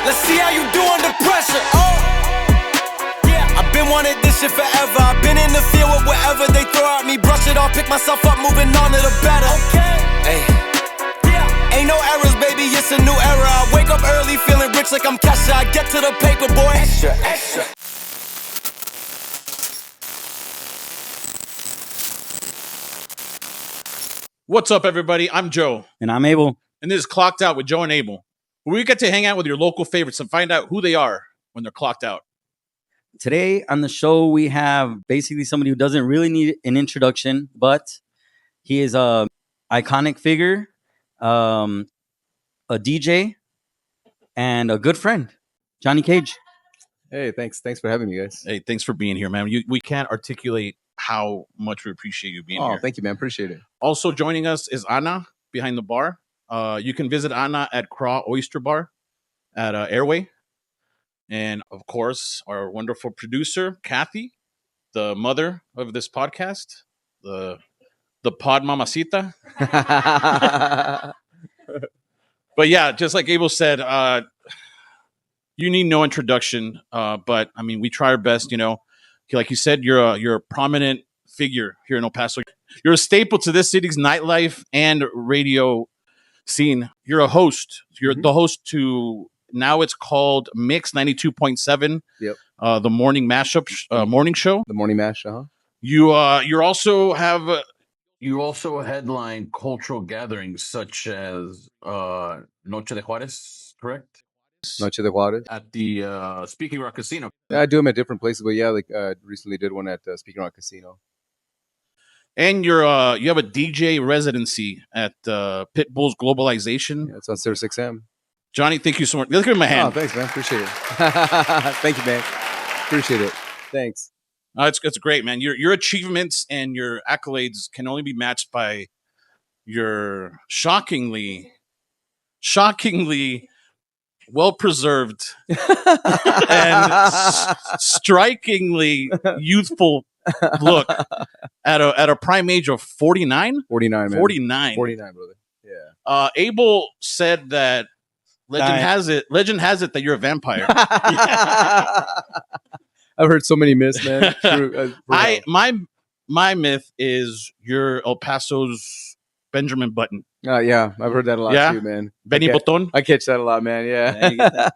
Let's see how you do under pressure. Oh, yeah. I've been wanting this shit forever. I've been in the field with whatever they throw at me. Brush it off, pick myself up, moving on to the better. Okay. Hey. Yeah. Ain't no errors, baby, it's a new era. I wake up early, feeling rich like I'm Kesha. I get to the paper, boy. Extra, extra. What's up, everybody? I'm Joe. And I'm Abel. And this is Clocked Out with Joe and Abel, where we get to hang out with your local favorites and find out who they are when they're clocked out. Today on the show, we have basically somebody who doesn't really need an introduction, but he is a iconic figure, a DJ, and a good friend, Johnny Kage. Hey, thanks for having me, guys. Hey, thanks for being here, man. We can't articulate how much we appreciate you being here. Oh, thank you, man. Appreciate it. Also joining us is Anna behind the bar. You can visit Anna at Craw Oyster Bar at Airway. And, of course, our wonderful producer, Kathy, the mother of this podcast, the pod mamacita. But, yeah, just like Abel said, you need no introduction. But, I mean, we try our best, you know. Like you said, you're a prominent figure here in El Paso. You're a staple to this city's nightlife and radio scene. You're a host. You're the host to, now it's called Mix 92.7. Yep. The morning mashup morning show. The morning mash, You also headline cultural gatherings such as Noche de Juárez, correct? Noche de Juárez. At the Speaking Rock Casino. Yeah, I do them at different places, but yeah, like recently did one at Speaking Rock Casino. And you have a DJ residency at Pitbull's Globalization. Yeah, it's on Sirius XM. Johnny, thank you so much. Look at my hand. Oh, thanks, man. Appreciate it. Thank you, man. Appreciate it. Thanks. It's great, man. Your achievements and your accolades can only be matched by your shockingly well-preserved and strikingly youthful look at a prime age of 49? 49, man. 49. 49, brother. Yeah. Abel said that legend has it that you're a vampire. I've heard so many myths, man. My myth is you're El Paso's Benjamin Button. Yeah, I've heard that a lot too, man. Benny Button. I catch that a lot, man. Yeah.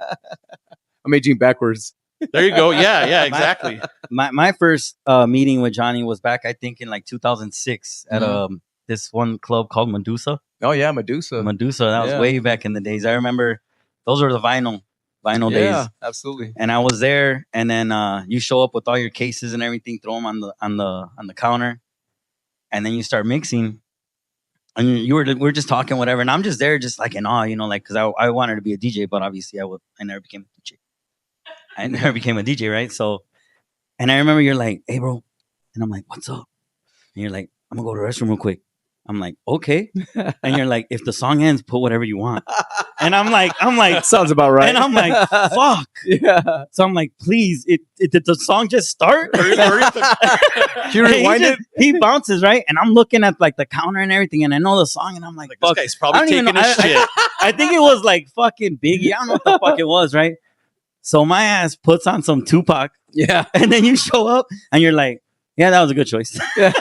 I'm aging backwards. There you go. Yeah, exactly. My first meeting with Johnny was back, I think, in like 2006 at this one club called Medusa. Oh, yeah, Medusa. That was way back in the days. I remember those were the vinyl days. Yeah, absolutely. And I was there, and then you show up with all your cases and everything, throw them on the counter, and then you start mixing. And we're just talking, whatever, and I'm just there, just like in awe, you know, like because I wanted to be a DJ, but obviously I never became a DJ. I never became a DJ, right? So, and I remember you're like, "Hey, bro," and I'm like, "What's up?" And you're like, "I'm gonna go to the restroom real quick." I'm like, "Okay," and you're like, "If the song ends, put whatever you want." And I'm like, sounds about right. And I'm like, "Fuck." Yeah. So I'm like, "Please, did the song just start?" Can you rewind it? He bounces, right? And I'm looking at like the counter and everything, and I know the song, and I'm like, this guy's probably taking his shit. I think it was like fucking Biggie. I don't know what the fuck it was, right? So my ass puts on some Tupac. Yeah. And then you show up, and you're like, "Yeah, that was a good choice." Yeah.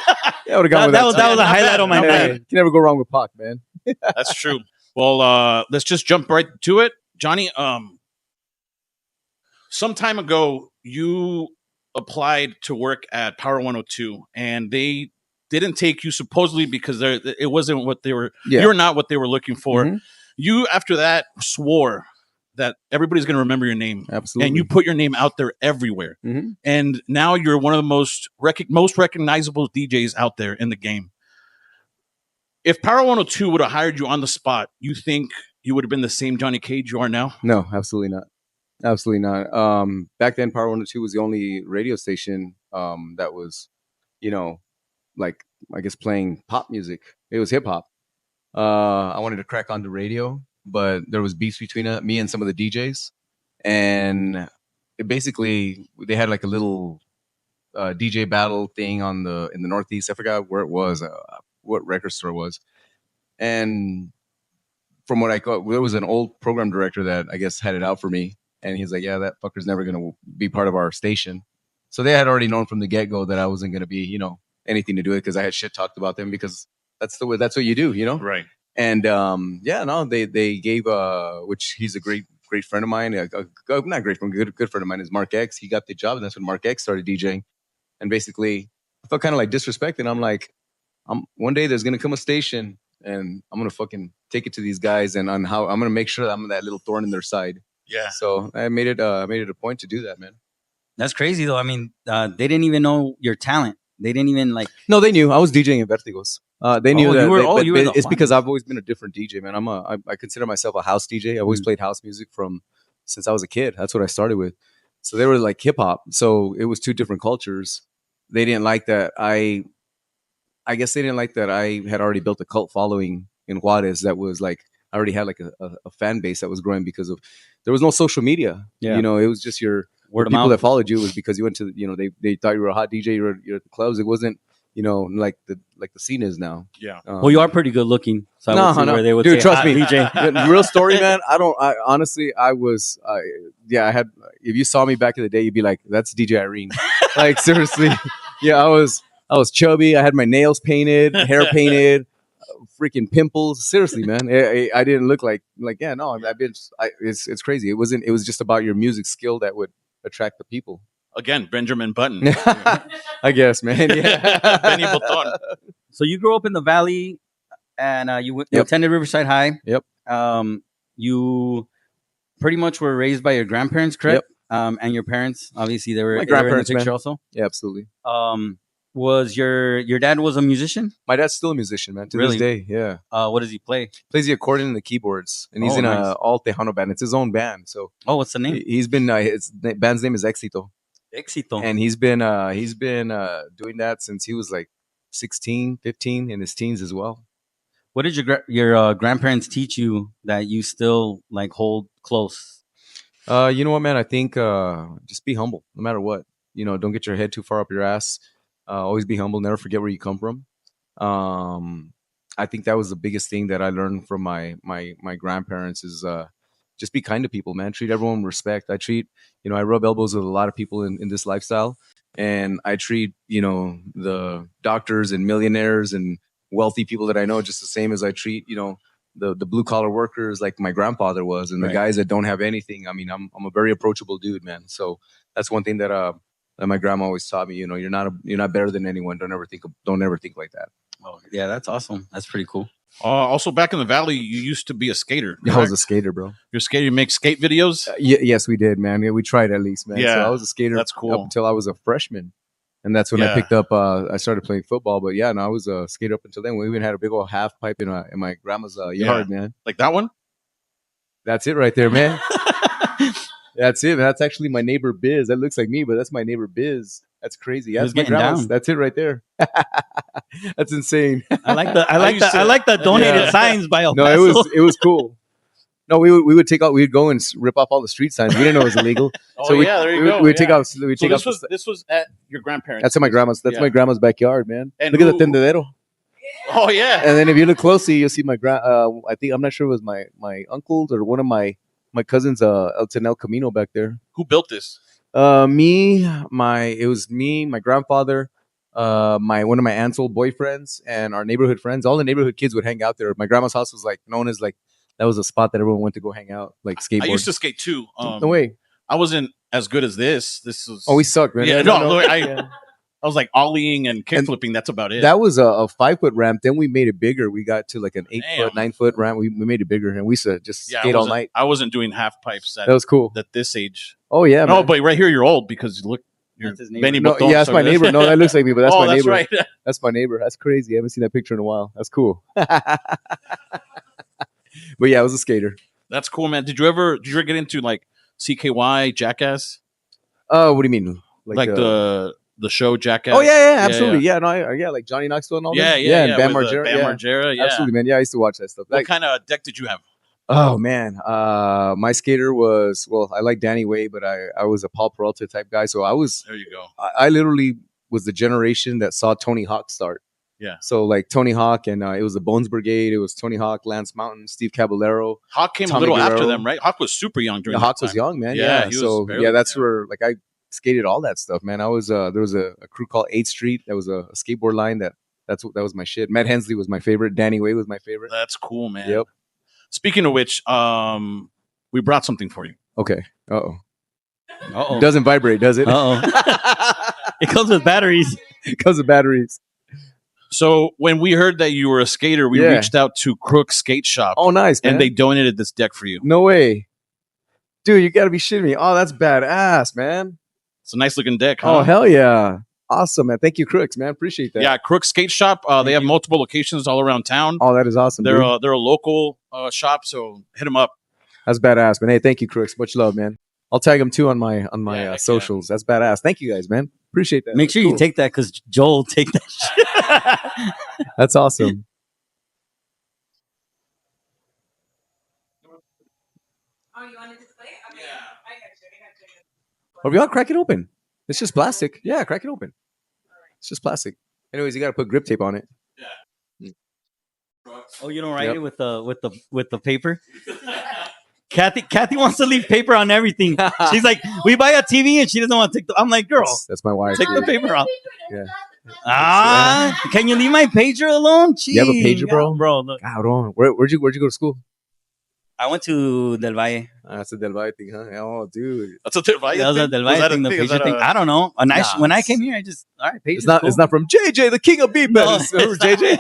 I would have gone with that. That was a highlight on my night. You can never go wrong with Pac, man. That's true. Well, let's just jump right to it. Johnny, some time ago, you applied to work at Power 102, and they didn't take you supposedly because it wasn't what they were. Yeah. You're not what they were looking for. Mm-hmm. You, after that, swore that everybody's going to remember your name. Absolutely. And you put your name out there everywhere. Mm-hmm. And now you're one of the most recognizable DJs out there in the game. If Power 102 would have hired you on the spot, you think you would have been the same Johnny Kage you are now? No, absolutely not. Absolutely not. Back then, Power 102 was the only radio station that was, you know, like, I guess playing pop music. It was hip hop. I wanted to crack onto radio, but there was beefs between me and some of the DJs. And basically, they had like a little DJ battle thing in the Northeast. I forgot where it was, what record store it was. And from what I got, there was an old program director that I guess had it out for me. And he's like, yeah, that fucker's never gonna be part of our station. So they had already known from the get go that I wasn't gonna be, anything to do with it because I had shit talked about them because that's what you do, Right. And yeah, no, they gave which he's a great friend of mine, not great friend, good friend of mine is Mark X. He got the job, and that's when Mark X started DJing. And basically, I felt kind of like disrespected. I'm like, one day there's gonna come a station, and I'm gonna fucking take it to these guys, and on how I'm gonna make sure that I'm that little thorn in their side. Yeah. So I made it a point to do that, man. That's crazy though. I mean, they didn't even know your talent. They didn't even like. No, they knew I was DJing at Vertigos. They knew that. You were the it's because one. I've always been a different DJ, man. I consider myself a house DJ. I've always played house music since I was a kid. That's what I started with. So they were like hip hop. So it was two different cultures. They didn't like that. I guess they didn't like that I had already built a cult following in Juárez that was like I already had like a fan base that was growing because of there was no social media. Yeah. It was just your Word of people mouth. that followed you was because you went to they thought you were a hot DJ. You're at the clubs. It wasn't like the scene is now. Yeah. Well, you are pretty good looking. So I would see no. where they would Dude, say, trust me. DJ. The real story, man. I honestly, I was, I had. If you saw me back in the day, you'd be like, "That's DJ Irene." Like seriously, yeah. I was chubby. I had my nails painted, hair painted, freaking pimples. Seriously, man. I didn't look like yeah. No, I've been. It's crazy. It wasn't. It was just about your music skill that would attract the people. Again, Benjamin Button. I guess, man. Yeah. Benny Button. So you grew up in the Valley, and you attended Riverside High. Yep. You pretty much were raised by your grandparents, correct? Yep. And your parents, obviously, they were My in the grandparents, picture man. also. Yeah, absolutely. Was your dad was a musician? My dad's still a musician, man. To Really? this day, yeah. What does he play? Plays the accordion and the keyboards, and he's in nice. a all Tejano band. It's his own band. So Oh, what's the name? he's been his band's name is Éxito, Éxito. and he's been doing that since he was like 16, 15, in his teens as well. What did your grandparents teach you that you still like hold close? You know what, man? I think just be humble, no matter what. Don't get your head too far up your ass. Always be humble. Never forget where you come from. I think that was the biggest thing that I learned from my grandparents is just be kind to people, man. Treat everyone with respect. I rub elbows with a lot of people in this lifestyle, and I treat the doctors and millionaires and wealthy people that I know just the same as I treat the blue collar workers like my grandfather was, and the guys that don't have anything. I mean, I'm a very approachable dude, man. So that's one thing that my grandma always taught me. You're not better than anyone. Don't ever think like that. Oh, yeah, that's awesome. That's pretty cool. Also, back in the Valley, you used to be a skater. I was a skater, bro. You're a skater. You make skate videos. Yes, we did, man. Yeah, we tried at least, man. Yeah, so I was a skater. that's cool. Up until I was a freshman, and that's when I picked up. I started playing football, but yeah, no, I was a skater up until then. We even had a big old half pipe in my grandma's yard, man. Like that one. That's it right there, man. That's it. That's actually my neighbor Biz. That looks like me, but that's my neighbor Biz. That's crazy. That's my grandma's. Down. That's it right there. That's insane. I like the donated signs by El Paso. No, it was cool. No, we would take out. We'd go and rip off all the street signs. We didn't know it was illegal. There you go. We'd take out. This was at your grandparents. That's at my grandma's. That's my grandma's backyard, man. And look at the tendedero. Oh yeah. And then if you look closely, you'll see my I think I'm not sure it was my uncles or one of my cousins. El Camino back there. Who built this? It was me, my grandfather, one of my aunt's old boyfriends, and our neighborhood friends. All the neighborhood kids would hang out there. My grandma's house was like known as like that was a spot that everyone went to go hang out, like skateboard. I used to skate too. No way. I wasn't as good as this. This was. Oh, we sucked, man. Yeah, no. I was like ollieing and kickflipping. That's about it. That was a 5-foot ramp. Then we made it bigger. We got to like an 8-foot, 9-foot ramp. We made it bigger, and we used to just skate all night. I wasn't doing half pipes. That was cool. At this age. Oh yeah. No, but right here you're old because you look. You're Benny Button. Yeah, that's my neighbor. No, that looks like me, but that's my neighbor. Right. That's my neighbor. That's crazy. I haven't seen that picture in a while. That's cool. But yeah, I was a skater. That's cool, man. Did you ever get into like CKY Jackass? What do you mean? Like the show Jackass? Oh yeah, absolutely. Yeah, no, like Johnny Knoxville and all that. Yeah, and Bam Margera. Margera, yeah. Absolutely, man. Yeah, I used to watch that stuff. What kind of deck did you have? Oh man, my skater was I like Danny Way, but I was a Paul Peralta type guy. So I was. There you go. I literally was the generation that saw Tony Hawk start. Yeah. So like Tony Hawk and it was the Bones Brigade. It was Tony Hawk, Lance Mountain, Steve Caballero. Hawk came Tommy a little after Guerrero. them, right? Hawk was super young during Yeah, that Hawk time. was young, man. Yeah, Yeah. he was So barely- yeah, that's where like I skated all that stuff, man. I was there was a crew called 8th Street. That was a skateboard line that was my shit. Matt Hensley was my favorite. Danny Way was my favorite. That's cool, man. Yep. Speaking of which, we brought something for you. Okay. Uh-oh. Uh-oh. Doesn't vibrate, does it? Uh-oh. It comes with batteries. Because of batteries. So when we heard that you were a skater, we Yeah. reached out to Crook Skate Shop, Oh, nice, man. and they donated this deck for you. No way. Dude, you got to be shitting me. Oh, that's badass, man. It's a nice looking deck, huh? Oh, hell yeah. Awesome, man. Thank you, Crooks, man. Appreciate that. Yeah, Crook Skate Shop. They have multiple locations all around town. Oh, that is awesome, They're dude. they're a local shop, so hit them up. That's badass, man. Hey, thank you, Crooks. Much love, man. I'll tag them too on my Yeah, heck yeah. socials. That's badass. Thank you guys, man. Appreciate that. Make sure you Cool. take that because Joel will take that shit. That's awesome. Oh, you want to display? Okay. I got you. Or we all crack it open. It's just plastic. Yeah, crack it open. It's just plastic. Anyways, you got to put grip tape on it. Oh, you don't write Yep. it with the paper? Kathy wants to leave paper on everything. She's like, we buy a TV and she doesn't want to take the. I'm like, girl, That's my wife. take the dude. paper off. Yeah. Can you leave my pager alone? You have a pager, bro? Bro, look. God, hold on. Where'd you go to school? I went to Del Valle. That's a Del Valle thing, huh? Oh, dude. That's a Del Valle That was a thing? Del Was Valle that a thing, the Is pager that thing. a- I don't know. Nah, When I came here, I just all right. Pager's It's not from JJ, the king of beat No, battles. Remember it's not. JJ?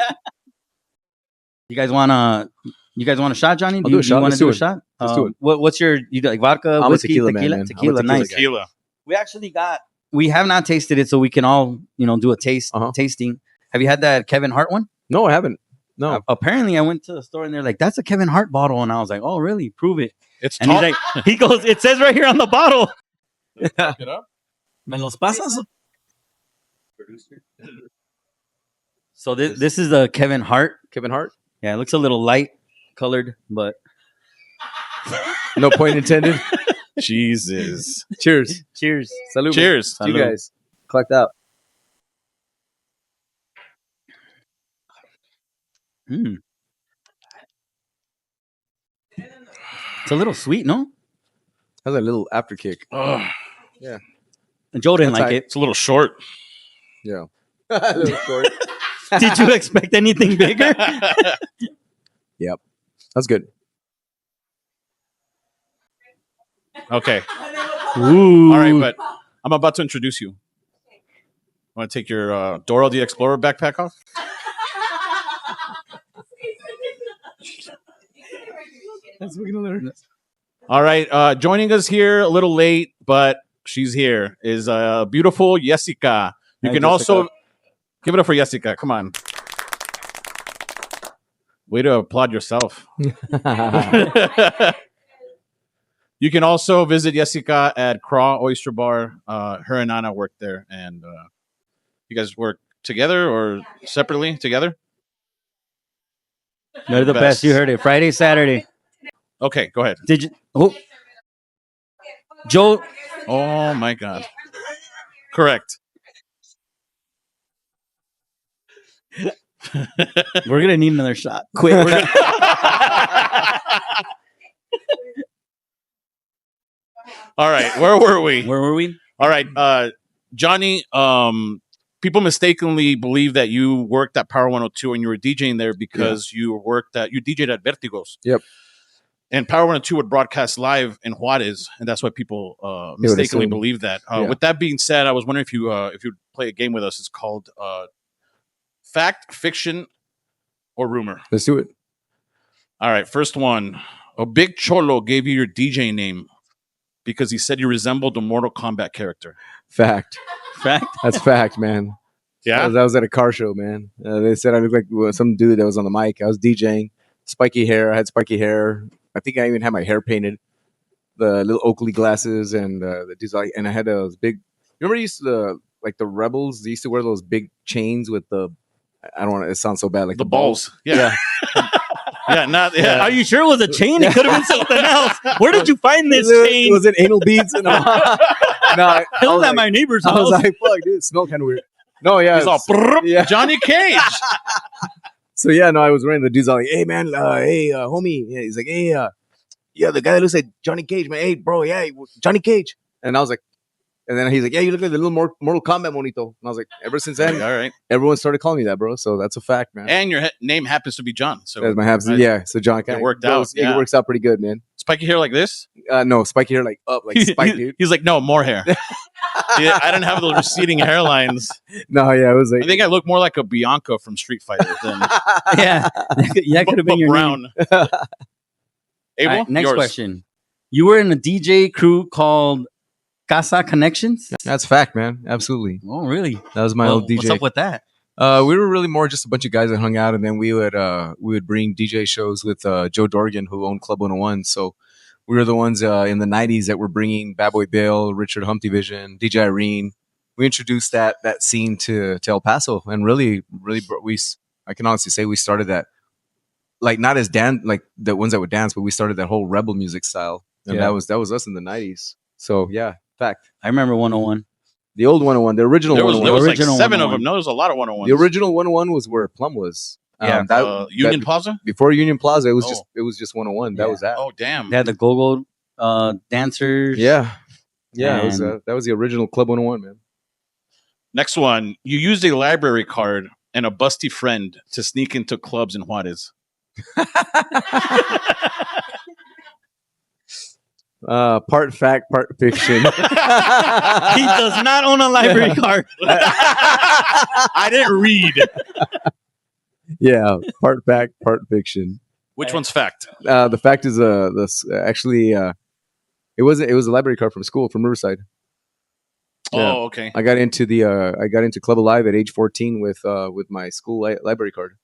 You guys want a shot, Johnny? I'll do a shot. You want Let's to do do a it. shot? Let's do it. What's your like vodka, I'm a whiskey, tequila man, man. I'm a tequila, tequila nice. guy. Tequila. We actually we have not tasted it, so we can all do a tasting. Have you had that Kevin Hart one? No, I haven't. No. Apparently, I went to the store and they're like, "That's a Kevin Hart bottle," and I was like, "Oh, really? Prove it." It's And he's like, he goes, "It says right here on the bottle." it up. ¿Me los pasas? So this is the Kevin Hart. Kevin Hart? Yeah, it looks a little light colored, but No point intended. Jesus. Cheers. cheers. Salud. Cheers. You guys. Collect out. Mm. It's a little sweet, no? Has a little after kick. Ugh, Joe didn't That's like right. it. it's a little short. Yeah. A little short. Did you expect anything bigger? That's good. Okay. Ooh. All right, but I'm about to introduce you. Want to take your Dora the Explorer backpack off? All right. Joining us here a little late, but she's here, is beautiful Jessica. You Hi, can Jessica. also give it up for Jessica. Come on. Way to applaud yourself. You can also visit Jessica at Craw Oyster Bar. Her and Anna work there, and you guys work together or separately together? They're the best. You heard it. Friday, Saturday. Okay, go ahead. Did you? Oh, Joe. Oh my God. Correct. We're gonna need another shot. Quick. All right, where were we? Where were we? All right, Johnny. People mistakenly believe that you worked at Power 102 and you were DJing there because you DJed at Vertigos. Yep. And Power 102 would broadcast live in Juárez, and that's why people They would mistakenly assume. believe that. Yeah. With that being said, I was wondering if you'd play a game with us. It's called Fact, Fiction, or Rumor. Let's do it. All right, first one. A big cholo gave you your DJ name because he said you resembled a Mortal Kombat character. Fact. Fact. That's fact, man. Yeah? I was at a car show, man. They said I looked like some dude that was on the mic. I was DJing. Spiky hair. I had spiky hair. I think I even had my hair painted. The little Oakley glasses and the design. And I had those big. You remember the Rebels? They used to wear those big chains with the. I don't want to. It sounds so bad. Like The balls. Yeah. Yeah. Are you sure it was a chain? It could have been something else. Where did you find this chain? Was it anal beads? No, I I was was at like, my neighbor's I was house. like, fuck, dude, it smelled kind of weird. No, yeah. He's all yeah. Johnny Cage. So yeah, no, I was running. The dude's all like, "Hey man, homie." Yeah, he's like, "Hey, yeah, the guy that looks like Johnny Cage, man. Hey, bro, yeah, Johnny Cage." And I was like, and then he's like, "Yeah, you look like the little Mortal Kombat monito." And I was like, ever since then, All right. everyone started calling me that, bro. So that's a fact, man. And your name happens to be John. So That's my happens. right. Yeah, so John, It worked bro, out. Yeah. It works out pretty good, man. Spiky hair like this? No, spiky hair like up, like spike, dude. He's like, no, more hair. Yeah, I didn't have those receding hairlines. No, yeah, it was like I think I look more like a Bianca from Street Fighter than Yeah, that could have been your brown. name. Abel, All right, next yours. question. You were in a DJ crew called Casa Connections? that's fact, man. Absolutely, Oh, really? that was my old DJ. What's up with that? We were really more just a bunch of guys that hung out, and then we would bring DJ shows with Joe Dorgan, who owned Club 101. So we were the ones in the '90s that were bringing Bad Boy Bill, Richard Humpty Vision, DJ Irene. We introduced that scene to El Paso, and really, I can honestly say we started that, like not as like the ones that would dance, but we started that whole rebel music style, and Yeah. that was us in the '90s. So yeah, fact. I remember 101. The old 101, the original There was 101. like Original 7 of 101. them. No, there's a lot of 101s. The original 101 was where Plum was. Yeah, Union Plaza? Before Union Plaza, it was Oh. just 101. That Yeah. was that. Oh, damn. They had the go-go dancers. Yeah. It was, And- that was the original Club 101, man. Next one. You used a library card and a busty friend to sneak into clubs in Juárez. Part fact, part fiction. He does not own a library card. I didn't read. Yeah, part fact, part fiction. Which one's fact? The fact is, this actually, it was a library card from school from Riverside. Yeah. Oh, okay. I got into Club Alive at age 14 with my school library card.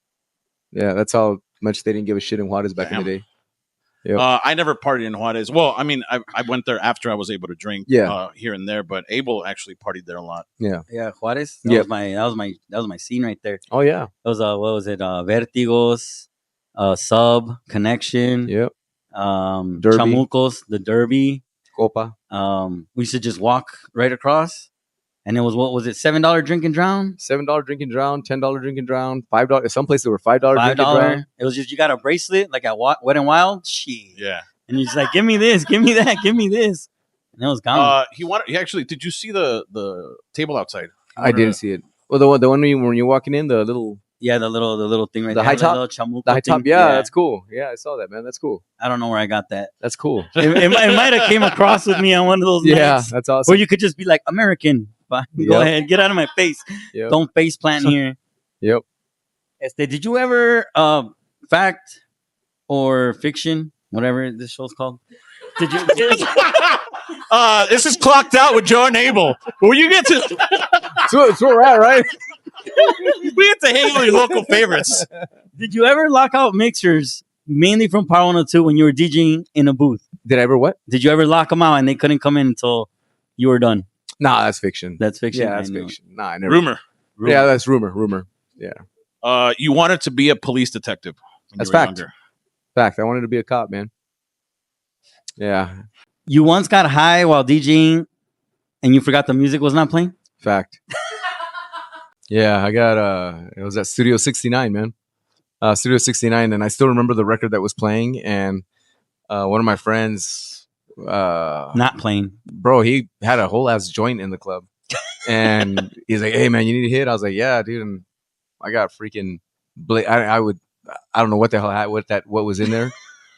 Yeah, that's how much they didn't give a shit in Juárez back in the day. Yep. I never partied in Juárez. Well, I mean, I went there after I was able to drink here and there, but Abel actually partied there a lot. Yeah, Juárez. That was my scene right there. Oh yeah. It was what was it? Vertigos, Sub, Connection, Yep. Derby. Chamucos, the Derby. Copa. We used to just walk right across, and it was what was it? $7 drink and drown. $7 drink and drown, $10 drink and drown, $5. Some places were $5 drink and drown. It was just you got a bracelet like at Wet and Wild. Shit. Yeah. And you're just like, give me this, give me that, give me this, and it was gone. He actually. Did you see the table outside? I didn't see it. Well, the one when you're walking in, the little Yeah, the little thing right The there. high top? little chamuco the high top. thing. Yeah, that's cool. Yeah, I saw that, man. That's cool. I don't know where I got that. That's cool. It might have came across with me on one of those Yeah, nights. that's awesome. Or you could just be like, American. Go Yep. ahead, get out of my face. Yep. Don't face plant here. Yep. Did you ever fact or fiction, whatever this show's called? Did you? This is clocked out with Joe and Abel. When you get to, It's where we're at, right? we get to hang out with your local favorites. Did you ever lock out mixers mainly from Power 102 when you were DJing in a booth? Did I ever what? Did you ever lock them out and they couldn't come in until you were done? Nah, that's fiction. That's fiction. Yeah, that's I know. fiction. Nah, I never. Rumor. Yeah, that's rumor. Yeah. You wanted to be a police detective. When That's you were fact. younger. Fact. I wanted to be a cop, man. Yeah. You once got high while DJing and you forgot the music was not playing? Fact. Yeah, I got it was at Studio 69, man. Studio 69, and I still remember the record that was playing, and one of my friends Not playing. bro, he had a whole ass joint in the club. And he's like, "Hey man, you need a hit?" I was like, "Yeah, dude." And I got freaking I don't know what the hell what was in there.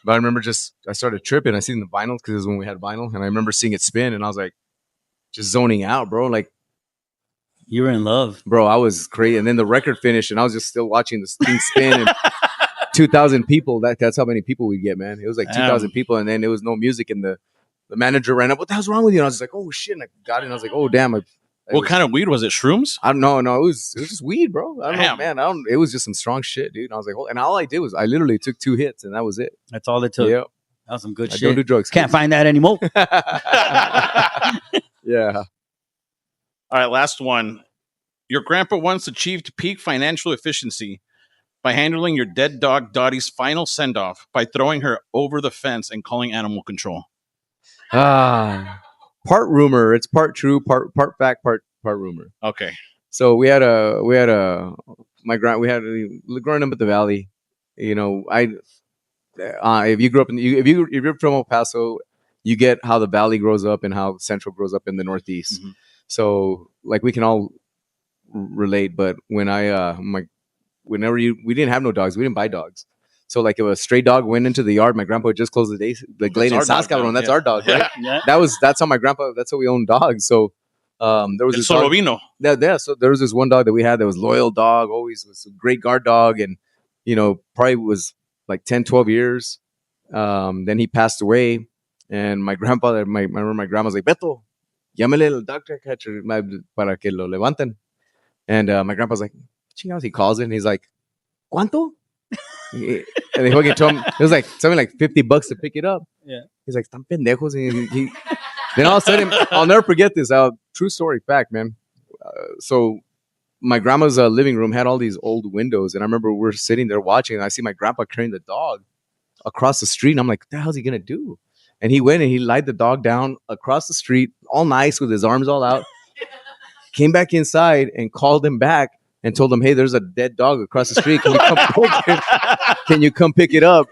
But I remember I started tripping. I seen the vinyl because it was when we had vinyl, and I remember seeing it spin, and I was like, just zoning out, bro. Like, You were in love. bro, I was crazy. And then the record finished, and I was just still watching this thing spin. And 2,000 people. That's how many people we get, man. It was like 2,000 people, and then there was no music, and the manager ran up. "What the hell's wrong with you?" And I was just like, "Oh shit!" And I got it. And I was like, "Oh damn!" What kind of weed was it? Shrooms? I don't know. No, it was just weed, bro. I don't know, Damn. man. It was just some strong shit, dude. And I was like, and all I did was I literally took 2 hits, and that was it. That's all it took. Yeah, That was some good I shit. don't do drugs. Can't find that anymore. Yeah. All right, last one. Your grandpa once achieved peak financial efficiency by handling your dead dog Dottie's final send-off by throwing her over the fence and calling animal control. Part rumor. It's part true. Part fact. Part rumor. Okay. So growing up at the valley. You know, if you grew up if you're from El Paso, you get how the valley grows up and how Central grows up in the Northeast. Mhm. So like we can all relate. But when we didn't have no dogs, we didn't buy dogs. So like if a stray dog went into the yard, my grandpa would just close the glade and our dog Saskatoon. now, That's yeah. our dog, right? Yeah. That's how my grandpa. That's how we owned dogs. So there was El this Solo dog. Vino. Yeah. So there was this one dog that we had that was loyal dog, always was a great guard dog, and probably was like 10, 12 years. Then he passed away, and my grandfather, I remember my grandma was like, Beto, llámale al dog catcher para que lo levanten. And my grandpa's like, chingados, he calls it, and he's like, ¿cuánto? And they fucking told him, it was like something like $50 to pick it up. Yeah. He's like, están pendejos. And then all of a sudden, I'll never forget this. True story, fact, man. So my grandma's living room had all these old windows, and I remember we're sitting there watching, and I see my grandpa carrying the dog across the street, and I'm like, what the hell's he gonna do? And he went and he laid the dog down across the street, all nice with his arms all out. Came back inside and called him back and told him, hey, there's a dead dog across the street. Can you come pick it? Can you come pick it up?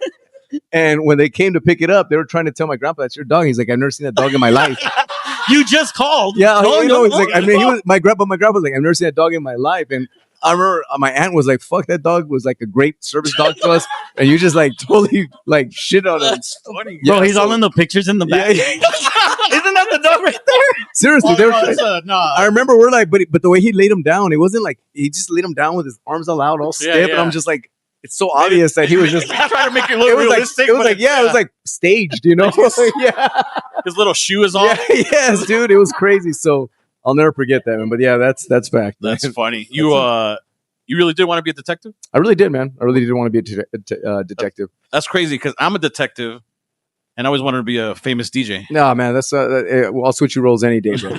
And when they came to pick it up, they were trying to tell my grandpa, that's your dog. He's like, I've never seen that dog in my life. You just called. Yeah, No, he's no, like, I mean, my grandpa was like, I've never seen a dog in my life. And I remember my aunt was like, fuck, that dog was like a great service dog to us. And you just like totally like shit on him. That's funny. Bro, he's all in the pictures in the back. Yeah. Isn't that the dog right there? Seriously, they were, no. I remember we're like, but the way he laid him down, it wasn't like he just laid him down with his arms all out, all stiff. And yeah. I'm just like, it's so obvious that he was just trying to make it look it was realistic. like, it was like, yeah, it was like staged, you know? Yeah. his little shoe is on. Yeah, yes, dude, it was crazy. So I'll never forget that, man. But yeah, that's fact. That's man. funny. You really did want to be a detective? I really did, man. I really did want to be a detective. That's crazy because I'm a detective, and I always wanted to be a famous DJ. No, man, that's well, I'll switch you roles any day, bro.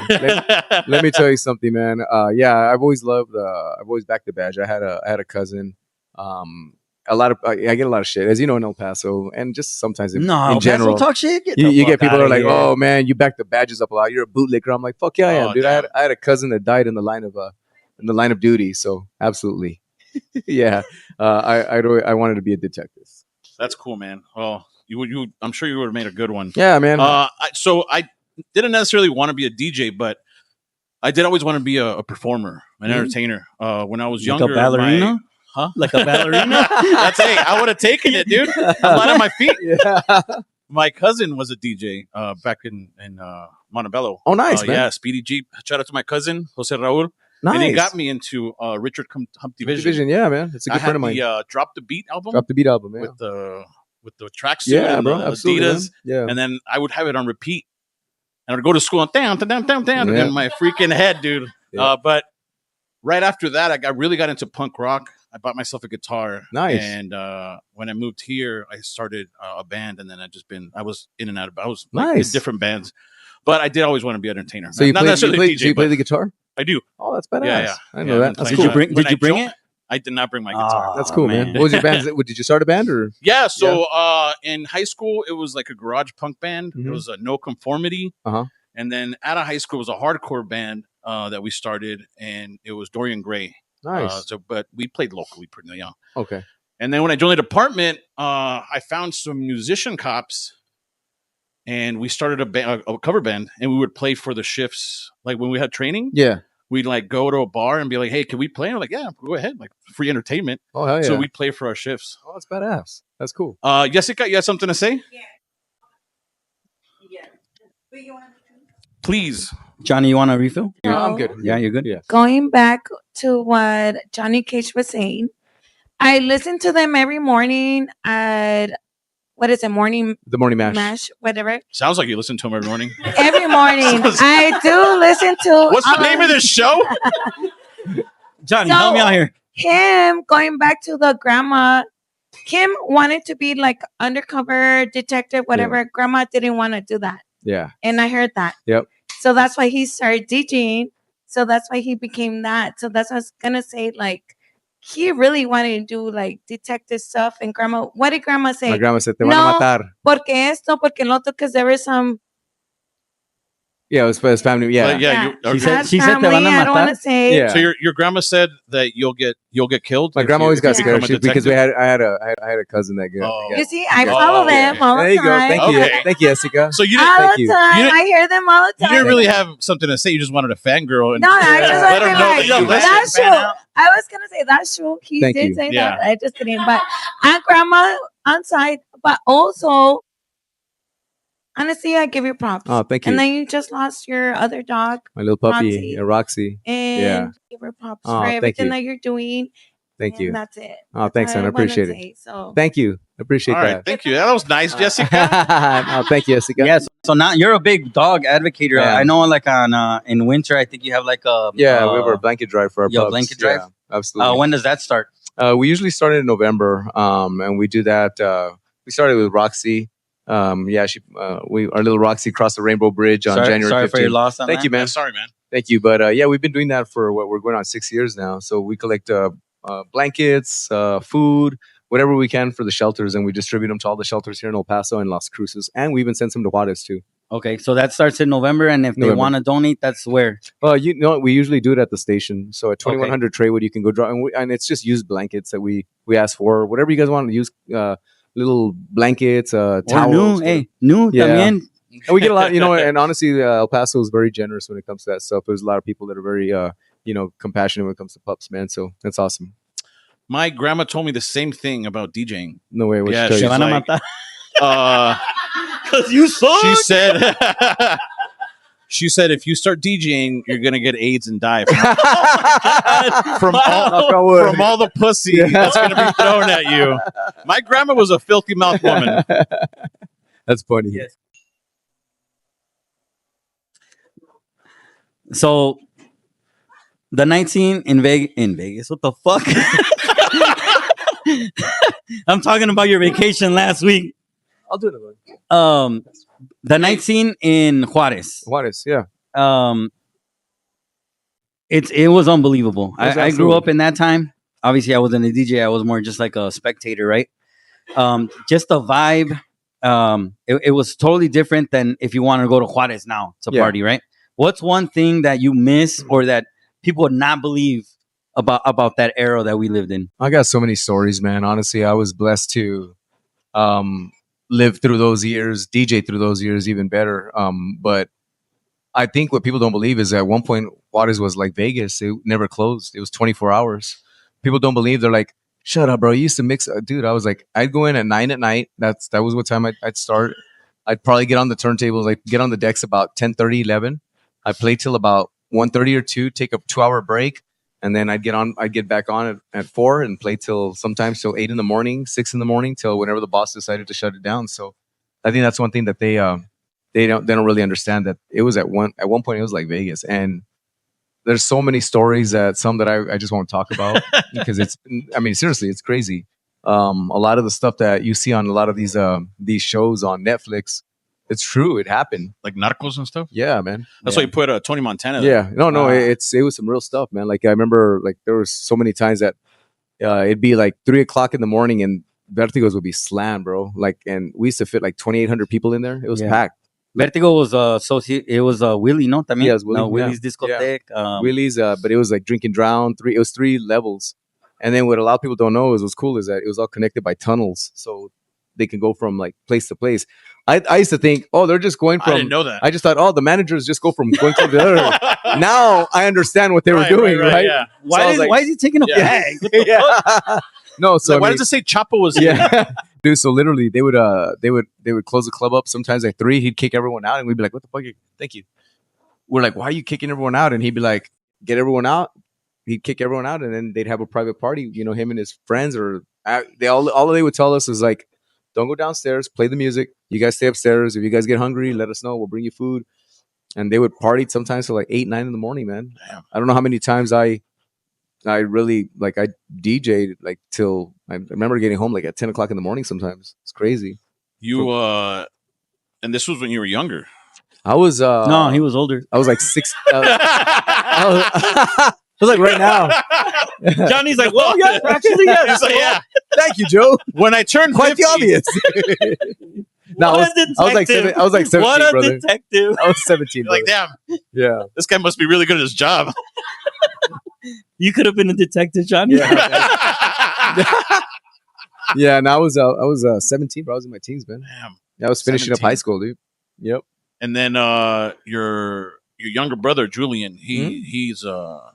Let me tell you something, man. Yeah, I've always backed the badge. I had a cousin. A lot of I get a lot of shit, as you know, in El Paso, and just sometimes in general. talk shit. You get people that are like, "Oh man, you back the badges up a lot. You're a bootlicker." I'm like, "Fuck yeah, I am, dude." I had a cousin that died in the line of duty, so absolutely, yeah. I wanted to be a detective. That's cool, man. Well, I'm sure you would have made a good one. Yeah, man. So I didn't necessarily want to be a DJ, but I did always want to be a performer, an entertainer. When I was Like younger, a ballerina? Huh? Like a ballerina? I would have taken it, dude. I'm not on my feet. Yeah. My cousin was a DJ back in Montebello. Oh, nice, man. Yeah, Speedy Jeep. Shout out to my cousin, Jose Raul. Nice. And he got me into Richard Humpty Vision. Yeah, man. It's a good friend of mine. The Drop the Beat album. Drop the Beat album, man. With the tracksuit Yeah, and bro. the Absolutely, Adidas. man. Yeah. And then I would have it on repeat. And I'd go to school and down in my freaking head, dude. Yeah. But right after that, I really got into punk rock. I bought myself a guitar. Nice. And when I moved here, I started a band, and then I was in and out of, I was like, in Nice. different bands. But I did always want to be an entertainer. So you Not play, necessarily DJ, so you play but the guitar? I do. Oh, that's badass. Yeah. I know that. I've been That's playing cool. that. Did you bring it? I did not bring my guitar. That's cool, man. What was your band? Did you start a band or? Yeah, so in high school it was like a garage punk band. It Mhm. was a No Conformity. Uh-huh. And then out of high school it was a hardcore band that we started, and it was Dorian Gray. Nice. But we played locally pretty young. Okay. And then when I joined the department, I found some musician cops, and we started a cover band, and we would play for the shifts. Like when we had training, Yeah. we'd like go to a bar and be like, "Hey, can we play?" And I'm like, "Yeah, go ahead." Like free entertainment. Oh, hell yeah. So we play for our shifts. Oh, that's badass. That's cool. Jessica, you have something to say? Yeah. But you want to Please. Johnny, you want a refill? Yeah, I'm good. Yeah, you're good? Yeah. going back to what Johnny Cage was saying, I listen to them every morning at what is it, morning The morning mash. mash, whatever. Sounds like you listen to him every morning. Every morning, I do listen to. What's the name of this show? Johnny, So- help me out here. Him going back to the grandma. Kim wanted to be like undercover detective, whatever. Grandma didn't want to do that, Yeah. and I heard that. Yep. So that's why he started DJing. So that's why he became that. So that's what I was gonna say. Like he really wanted to do like detective stuff. And grandma, what did grandma say? My grandma said, "Te van No. a matar." Porque esto, porque lo otro, because there was some. Yeah, it was for his family. Yeah. But yeah, She said, "Te van a I don't want matar." to say. Yeah. So your grandma said that you'll get killed. My if grandma you- always if got you scared become a because detective? I had a cousin that got. Oh. You see, I Oh, follow okay. them all the There you go. time. Thank you. Okay. Thank you, Jessica. So you didn't, All Thank the you. time. You didn't- I hear them all the you time. didn't really have something to say. You just wanted a fangirl. And No, I just let want to them be know like, that you listen. that's true. I was going to say, that's true. He Thank did you. say Yeah. that. I just kidding. But and grandma on side, but also, honestly, I give you props. Oh, thank you. And then you just lost your other dog, My little puppy, Roxy. Roxy. and Yeah. give her props Oh, for thank everything you. that you're doing. Thank And you. that's it. Oh, That's thanks, all son. I wanna appreciate it. say. So Thank you. I appreciate All right, that. thank you. That was nice, Jessica. Oh, thank you, Jessica. Yeah, so now you're a big dog advocate. Yeah. I know, like on in winter, I think you have like a Yeah, we have our blanket drive for our yeah, pups. blanket drive? Yeah, absolutely. when does that start? We usually start in November, and we do that. We started with Roxy. Yeah, our little Roxy crossed the Rainbow Bridge on January 15th. Sorry for your loss on Thank that. you, man. Yeah, sorry, man. Thank you. But yeah, we've been doing that for we're going on 6 years now. So we collect blankets, food, whatever we can for the shelters, and we distribute them to all the shelters here in El Paso and Las Cruces, and we even send some to Juárez too. Okay, so that starts in November, and if they November. want to donate, that's where. You know, we usually do it at the station. So at 2100 Traywood, you can go draw, and it's just used blankets that we ask for. Whatever you guys want to use, little blankets, Or towels. new Yeah. también. And we get a lot, you know, and honestly, El Paso is very generous when it comes to that stuff. There's a lot of people that are very, compassionate when it comes to pups, man. So that's awesome. My grandma told me the same thing about DJing. No way. What Yeah, she Te tell she's you? van a like- matar. Because you suck. She said. She said, if you start DJing, you're gonna get AIDS and die from all the pussy that's gonna be thrown at you. My grandma was a filthy mouth woman. That's funny. Yes. So the 19 in Vegas. What the fuck? I'm talking about your vacation last week. I'll do another one. The 19 in Juárez. Juárez, yeah. It was unbelievable. It was I grew absolutely- up in that time. Obviously, I wasn't a DJ. I was more just like a spectator, right? Just the vibe. It was totally different than if you want to go to Juárez now to Yeah. party, right? What's one thing that you miss or that people would not believe about that era that we lived in? I got so many stories, man. Honestly, I was blessed to live through those years, DJ through those years even better. But I think what people don't believe is at one point, Juárez was like Vegas. It never closed. It was 24 hours. People don't believe. They're like, shut up, bro. You used to mix. Dude, I was like, I'd go in at 9 at night. That was what time I'd start. I'd probably get on the turntables, like get on the decks about 10:30, 11. I'd play till about 1:30 or 2, take a 2-hour break. And then I'd get back on at 4 and play till sometimes till 8 in the morning, 6 in the morning, till whenever the boss decided to shut it down. So I think that's one thing that they don't really understand, that it was at one point it was like Vegas. And there's so many stories that I just won't talk about because seriously, it's crazy. A lot of the stuff that you see on a lot of these shows on Netflix, it's true. It happened. Like Narcos and stuff. Yeah, man. That's why you put Tony Montana there. Yeah, no, it was some real stuff, man. Like I remember, like there was so many times that it'd be like 3:00 in the morning and Vertigos would be slammed, bro. Like, and we used to fit like 2,800 people in there. It was packed. Vertigo was it was Willie, no? También? Yeah, it was Willie, No, Willie's yeah. discotheque. Willie's, but it was like Drink and Drown. It was 3 levels. And then what a lot of people don't know is what's cool is that it was all connected by tunnels, so they can go from like place to place. I used to think, oh, they're just going from. I didn't know that. I just thought, oh, the managers just go from one club to the other. Now I understand what they were doing, right? Yeah. Why is he taking a Yeah. bag? What the Yeah. No, so Like, why does it say Chapo was here? yeah, dude. So literally, they would close the club up sometimes at 3. He'd kick everyone out, and we'd be like, "What the fuck? Thank you." We're like, "Why are you kicking everyone out?" And he'd be like, "Get everyone out." He'd kick everyone out, and then they'd have a private party. You know, him and his friends, or all they would tell us is like, "Don't go downstairs. Play the music. You guys stay upstairs. If you guys get hungry, let us know. We'll bring you food." And they would party sometimes till like 8, 9 in the morning, man. Damn. I don't know how many times I really like I DJ'd like till I remember getting home like at 10 o'clock in the morning sometimes. It's crazy. You and this was when you were younger. I was No, he was older. I was like 6 I was like right now. Johnny's like, well, yeah, actually, yeah. He's like, yeah. Thank you, Joe. When I turned Quite 50, the obvious. No, What a I was like detective. I was like 17, What a brother. detective. I was 17. You're like, brother. damn, Yeah. this guy must be really good at his job. You could have been a detective, Johnny. Yeah. Yeah, and I was 17, bro. I was in my teens, man. Damn. Yeah, I was finishing up 17. high school, dude. Yep. And then your younger brother Julian, he's also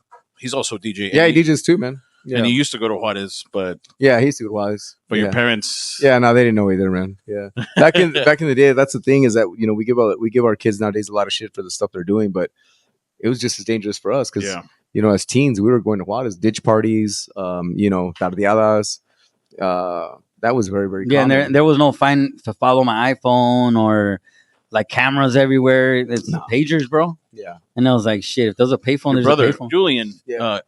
DJ. Yeah, he DJs too, man. Yeah. And he used to go to Juárez, but Yeah, he used to go to Juárez. but yeah. your parents, Yeah, no, they didn't know either, man. Yeah, back in the day, that's the thing is that we give our kids nowadays a lot of shit for the stuff they're doing, but it was just as dangerous for us because as teens we were going to Juárez, ditch parties, tardeadas. That was very very common. And there was no fine to follow my iPhone or like cameras everywhere. It's pagers, bro. Yeah, and I was like, shit. If there's a payphone, your there's brother a payphone. Julian,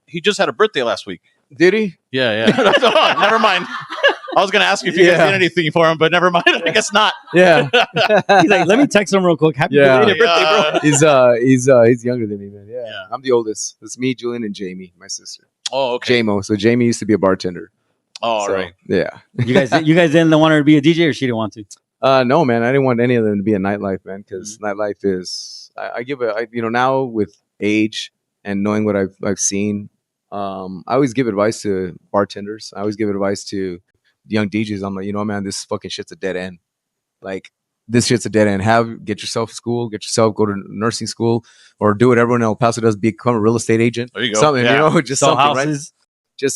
he just had a birthday last week. Did he? Yeah. Oh, never mind. I was gonna ask you if you guys did anything for him, but never mind. I guess not. Yeah. He's like, let me text him real quick. Happy belated birthday, bro. He's younger than me, man. Yeah. I'm the oldest. It's me, Julian, and Jamie, my sister. Oh, okay. JMO. So Jamie used to be a bartender. Oh, all right. Yeah. You guys didn't want her to be a DJ, or she didn't want to? No, man. I didn't want any of them to be a nightlife, man, because nightlife is. I give now with age and knowing what I've seen. I always give advice to bartenders. I always give advice to young DJs. I'm like, man, this fucking shit's a dead end. Like, this shit's a dead end. Get yourself school, go to nursing school, or do what everyone in El Paso does, become a real estate agent. There you go. Something, just sell something, houses.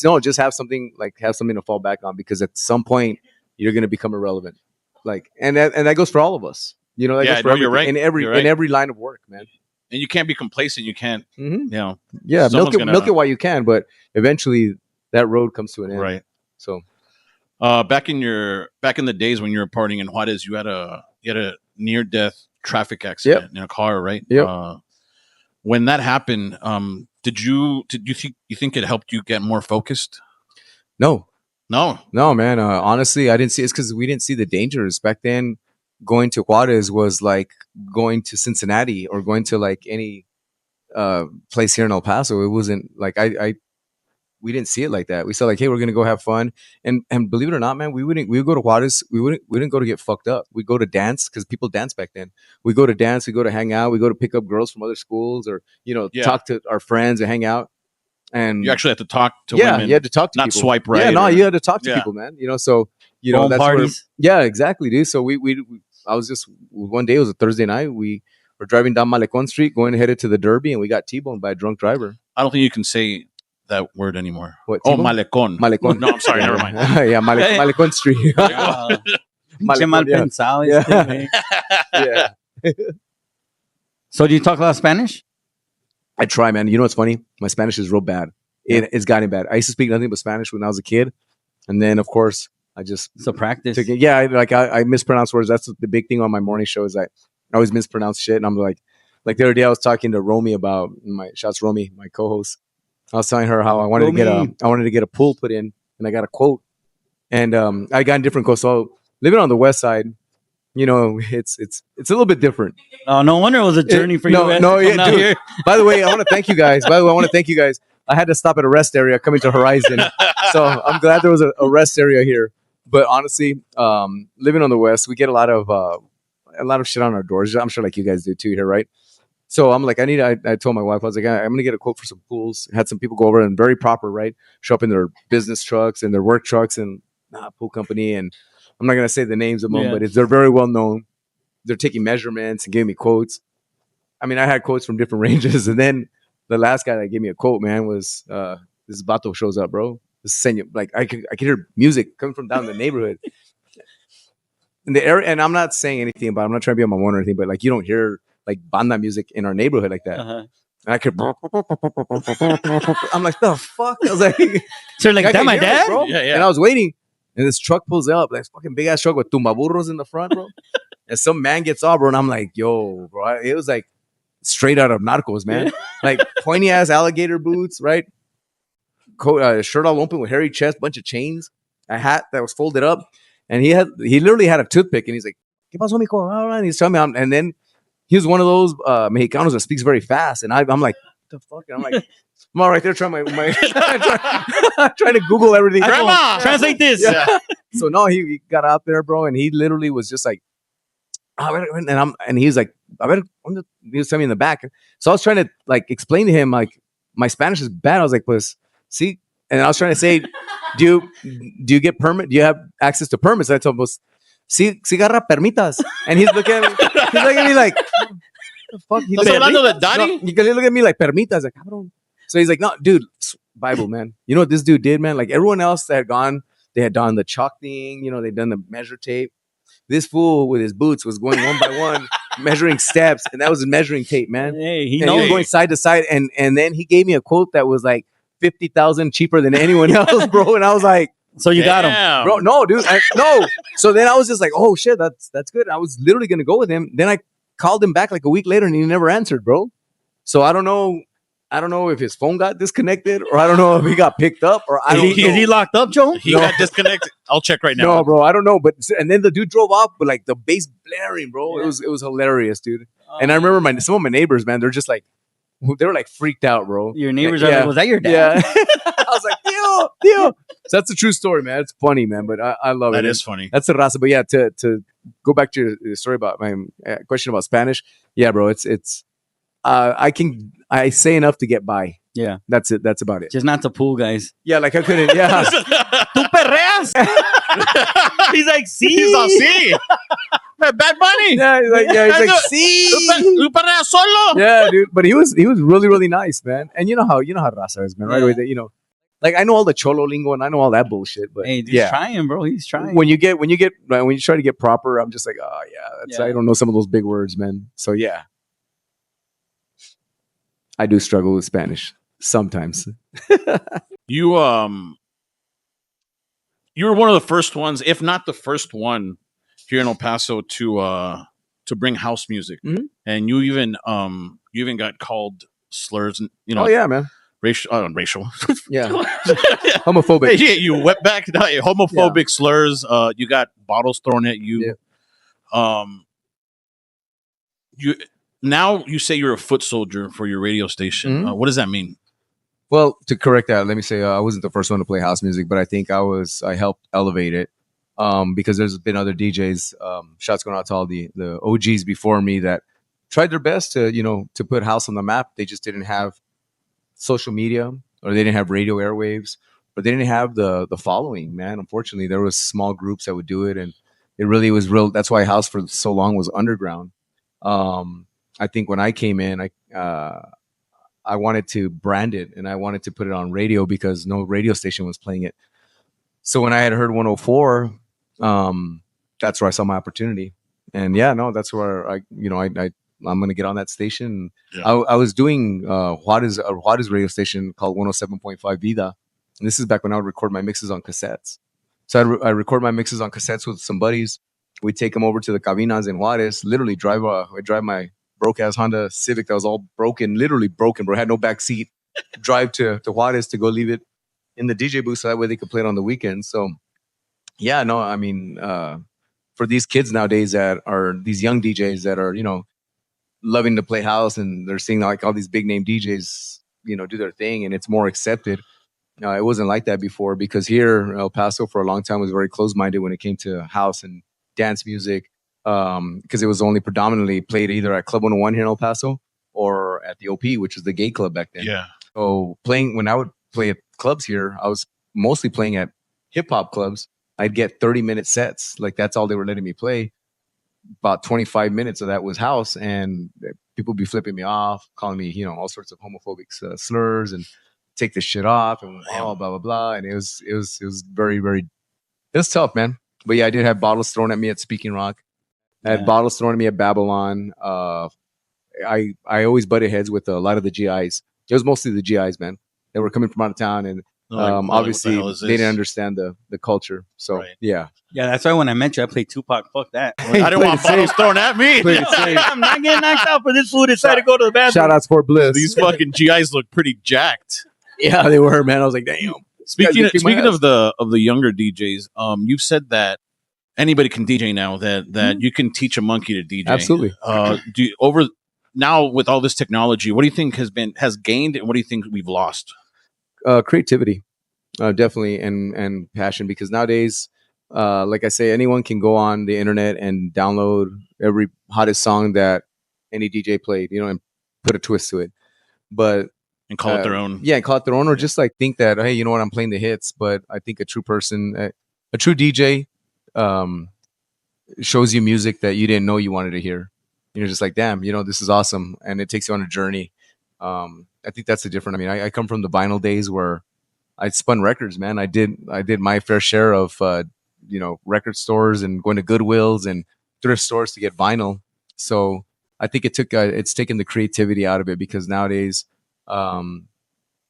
Right? Just have something to fall back on, because at some point you're going to become irrelevant. Like, and that goes for all of us. That goes for you're right. in every line of work, man. And you can't be complacent. You can't, Yeah, milk it while you can, but eventually that road comes to an end. Right. So, back in the days when you were partying in Juárez, you had a near death traffic accident in a car, right? Yep. When that happened, did you think it helped you get more focused? No, man. Honestly, I didn't see. It's because we didn't see the dangers back then. Going to Juárez was like going to Cincinnati or going to like any place here in El Paso. It wasn't like we didn't see it like that. We saw like, hey, we're gonna go have fun, and believe it or not, man, we would go to Juárez. We didn't go to get fucked up. We go to dance because people dance back then. We go to dance. We go to hang out. We go to pick up girls from other schools or talk to our friends and hang out. And you actually had to talk to women. You had to talk to not people. Swipe right. Yeah, no, you had to talk to people, man. So Home that's parties. Exactly, dude. So I was just one day. It was a Thursday night. We were driving down Malecon Street, headed to the Derby, and we got T-boned by a drunk driver. I don't think you can say that word anymore. What? Oh, T-bone? Malecon. No, I'm sorry. Never mind. Yeah, Malecon Street. Pinche mal pensado. Yeah. So do you talk a lot of Spanish? I try, man. You know what's funny? My Spanish is real bad. It's gotten bad. I used to speak nothing but Spanish when I was a kid, and then of course I just practice. I mispronounce words. That's the big thing on my morning show is I always mispronounce shit, and I'm like the other day I was talking to Romy about my co-host. I was telling her how I wanted to get a pool put in, and I got a quote, and I got a different quote. So living on the west side, it's a little bit different. Oh, no wonder it was a journey for you. Dude. By the way, I want to thank you guys. I had to stop at a rest area coming to Horizon, so I'm glad there was a rest area here. But honestly, living on the west, we get a lot of shit on our doors. I'm sure like you guys do too here, right? So I'm like, I told my wife, I was like, I'm gonna get a quote for some pools. Had some people go over and very proper, right? Show up in their business trucks and their work trucks and pool company. And I'm not gonna say the names of them, but they're very well known. They're taking measurements and giving me quotes. I mean, I had quotes from different ranges, and then the last guy that gave me a quote, man, was this Vato shows up, bro. This senor, like I could hear music coming from down the neighborhood. In the area, and I'm not saying anything about. I'm not trying to be on my one or anything, but like you don't hear like banda music in our neighborhood like that. And I could. I'm like, the fuck? I was like, so like, that my dad? Bro. Yeah. And I was waiting, and this truck pulls up, like fucking big ass truck with tumbaburros in the front, bro. And some man gets off, bro, and I'm like, yo, bro, it was like straight out of Narcos, man. Like pointy ass alligator boots, right? Shirt all open with hairy chest, bunch of chains, a hat that was folded up, and he literally had a toothpick, and he's like, "¿Qué pasó, mijo?" And he's telling me, and then he was one of those Mexicanos that speaks very fast, and I'm like, "What the fuck?" And I'm like, I'm all right there trying trying to Google everything. Grandma, translate this. Yeah. So no, he got out there, bro, and he literally was just like and he's like, he was telling me in the back. So I was trying to like explain to him like my Spanish is bad. I was like, pues, see, and I was trying to say, do you get permit? Do you have access to permits? And I told him, pues, sí, garra permitas. And he's looking at me, like, what the fuck? He's ¿Estás like, hablando de Daddy? no, he look at me like permitas. Like, cabrón. So he's like, no, dude, Bible, man. You know what this dude did, man? Like everyone else that had gone, they had done the chalk thing, you know, they'd done the measure tape. This fool with his boots was going one by one, measuring steps, and that was his measuring tape, man. Hey, he And he was knows. going side to side, and then he gave me a quote that was like 50,000 cheaper than anyone else, bro. And I was like, So you got him. Damn. bro, no, dude, no. So then I was just like, oh shit, that's good. I was literally gonna go with him. Then I called him back like a week later, and he never answered, bro. So I don't know if his phone got disconnected, or I don't know if he got picked up, or I don't know. Is he locked up, Joe? He got disconnected. I'll check right now. No, bro, I don't know. But and then the dude drove off with like the bass blaring, bro. It was hilarious, dude. And I remember some of my neighbors, man, they're just like, they were like freaked out, bro. Your neighbors Yeah. are like, was that your dad? Yeah. I was like, Theo. So that's a true story, man. It's funny, man, but I love it. That is funny. That's a raza. But yeah, to go back to your story about my question about Spanish. Yeah, bro, it's I say enough to get by. Yeah. That's it. That's about it. Just not to pool, guys. Yeah, like I couldn't. Yeah. Tu perreas. He's like, see. He's all see. Bad Bunny. Yeah, he's like, see. You perrea solo. Yeah, dude. But he was really, really nice, man. And you know how raza is, man. Right away, you know, like I know all the cholo lingo and I know all that bullshit. But Hey, he's trying, bro. He's trying. when you try to get proper, I'm just like, oh yeah, I don't know some of those big words, man. So yeah, I do struggle with Spanish sometimes. You were one of the first ones, if not the first one, here in El Paso to bring house music, Mhm. and you even got called slurs, and you know, Oh yeah, man. racial, Yeah, homophobic. yeah, you went back to homophobic slurs. You got bottles thrown at you. You say you're a foot soldier for your radio station. Mhm. What does that mean? Well, to correct that, let me say I wasn't the first one to play house music, but I think I helped elevate it because there's been other DJs. Shots going out to all the OGs before me that tried their best to put house on the map. They just didn't have social media, or they didn't have radio airwaves, but they didn't have the following. Man, unfortunately, there was small groups that would do it, and it really was real. That's why house for so long was underground. I think when I came in, I wanted to brand it and I wanted to put it on radio because no radio station was playing it. So when I had heard 104, that's where I saw my opportunity. And yeah, no, that's where I'm going to get on that station. Yeah. I was doing Juárez radio station called 107.5 Vida. And this is back when I would record my mixes on cassettes. So I record my mixes on cassettes with some buddies. We'd take them over to the cabinas in Juárez, literally drive my broke ass Honda Civic that was all broken, literally broken, bro. Had no back seat. Drive to Juárez to go leave it in the DJ booth so that way they could play it on the weekends. So, yeah, no, I mean, for these kids nowadays that are these young DJs that are, loving to play house and they're seeing like all these big name DJs, do their thing and it's more accepted. It wasn't like that before because here El Paso for a long time was very closed minded when it came to house and dance music. Because it was only predominantly played either at Club 101 here in El Paso or at the OP, which is the gay club back then. Yeah. So when I would play at clubs here, I was mostly playing at hip hop clubs. I'd get 30-minute sets. Like that's all they were letting me play. About 25 minutes of that was house, and people would be flipping me off, calling me, all sorts of homophobic slurs and take this shit off and blah, blah, blah. And it was very, very, it was tough, man. But yeah, I did have bottles thrown at me at Speaking Rock. I had bottles thrown at me at Babylon. I always butted heads with a lot of the GIs. It was mostly the GIs, man. They were coming from out of town, and obviously they didn't understand the culture. So yeah, that's why when I met you, I played Tupac. Fuck that. I didn't want bottles thrown at me. I'm not getting knocked out for this fool. Decided to go to the bathroom. Shout outs for Bliss. These fucking GIs look pretty jacked. Yeah, they were, man. I was like, damn. Speaking of the younger DJs, you've said that anybody can DJ now. That you can teach a monkey to DJ. Absolutely. Now with all this technology, what do you think has gained, and what do you think we've lost? Creativity, definitely, and passion. Because nowadays, like I say, anyone can go on the internet and download every hottest song that any DJ played, and put a twist to it. But And call it their own. yeah, call it their own, or just like think that, hey, you know what, I'm playing the hits. But I think a true person, a true DJ, shows you music that you didn't know you wanted to hear. You're just like, damn, this is awesome, and it takes you on a journey. I think that's the difference. I mean, I come from the vinyl days where I spun records, man. I did my fair share of record stores and going to Goodwills and thrift stores to get vinyl. So I think it's taken the creativity out of it, because nowadays, I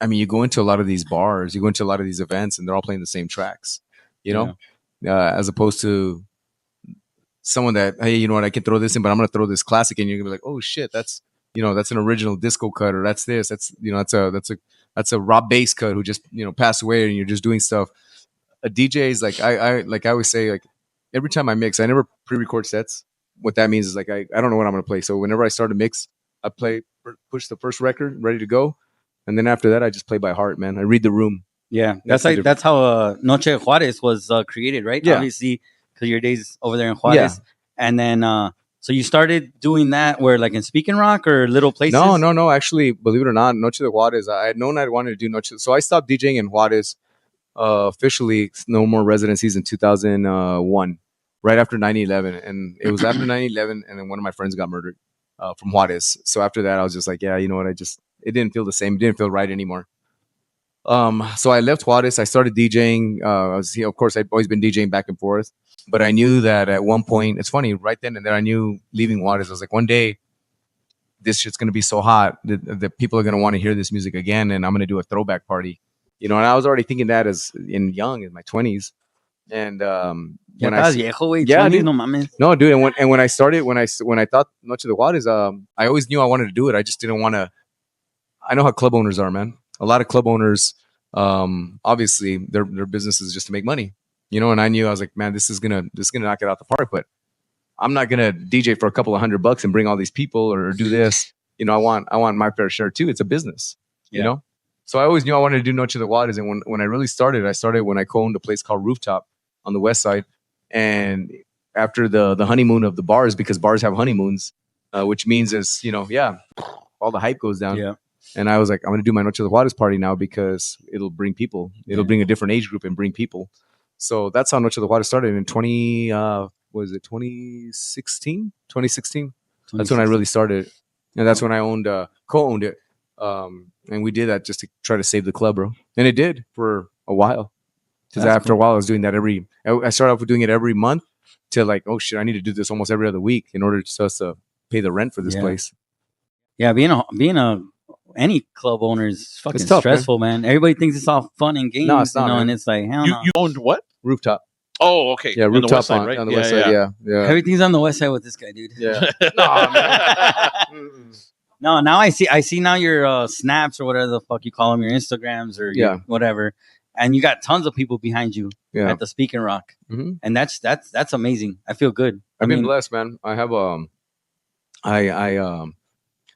mean, you go into a lot of these bars, you go into a lot of these events, and they're all playing the same tracks, as opposed to someone that, hey, you know what, I can throw this in, but I'm going to throw this classic, and you're gonna be like, oh shit, that's an original disco cut, or that's a Rob bass cut who just passed away, and you're just doing stuff. A DJ is like, I always say, like, every time I mix, I never pre-record sets. What that means is, like, I don't know what I'm going to play. So whenever I start a mix, I push the first record, ready to go. And then after that, I just play by heart, man. I read the room. Yeah. That's how Noche de Juárez was created, right? Yeah. Obviously, because your days over there in Juárez. Yeah. And then, so you started doing that where, like, in Speaking Rock or little places? No. Actually, believe it or not, Noche de Juárez, I had known I wanted to do Noche. So I stopped DJing in Juárez officially, no more residencies, in 2001, right after 9/11. And it was after 9/11, and then one of my friends got murdered from Juárez. So after that, I was just like, yeah, you know what? It didn't feel the same. It didn't feel right anymore. So I left Juárez. I started DJing. Of course, I'd always been DJing back and forth, but I knew that at one point, it's funny, right then and there, I knew leaving Juárez, I was like, one day, this shit's going to be so hot that people are going to want to hear this music again, and I'm going to do a throwback party. And I was already thinking that in my 20s. And when I dude. No mames. No, dude, and when I started, when I thought Noche de Juárez, I always knew I wanted to do it. I just didn't want to. I know how club owners are, man. A lot of club owners, obviously, their business is just to make money, And I knew, I was like, man, this is gonna knock it out the park. But I'm not gonna DJ for a couple of $100 and bring all these people or do this. I want my fair share too. It's a business, you know. So I always knew I wanted to do Noche de Juárez. And when I really started, when I co-owned a place called Rooftop on the west side. And after the honeymoon of the bars, because bars have honeymoons, which means all the hype goes down. Yeah. And I was like, I'm going to do my Noche de Juárez party now, because it'll bring people. It'll bring a different age group and bring people. So that's how Noche de Juárez started in 2016? 2016. That's when I really started. And that's when I co-owned it. And we did that just to try to save the club, bro. And it did for a while. Because after a while, I was doing that I started off with doing it every month to, like, oh shit, I need to do this almost every other week in order for us to pay the rent for this place. Yeah, being any club owner is fucking tough, stressful, man. Everybody thinks it's all fun and games, No, it's not, man. and it's like, hell no. You owned what? Rooftop. Oh, okay. Yeah, On the Rooftop west side, right? on the west side. Yeah. Everything's on the west side with this guy, dude. Yeah. No, now I see now your snaps or whatever the fuck you call them, your Instagrams or your whatever, and you got tons of people behind you at the Speaking Rock, and that's amazing. I feel good. I've been blessed, man. I have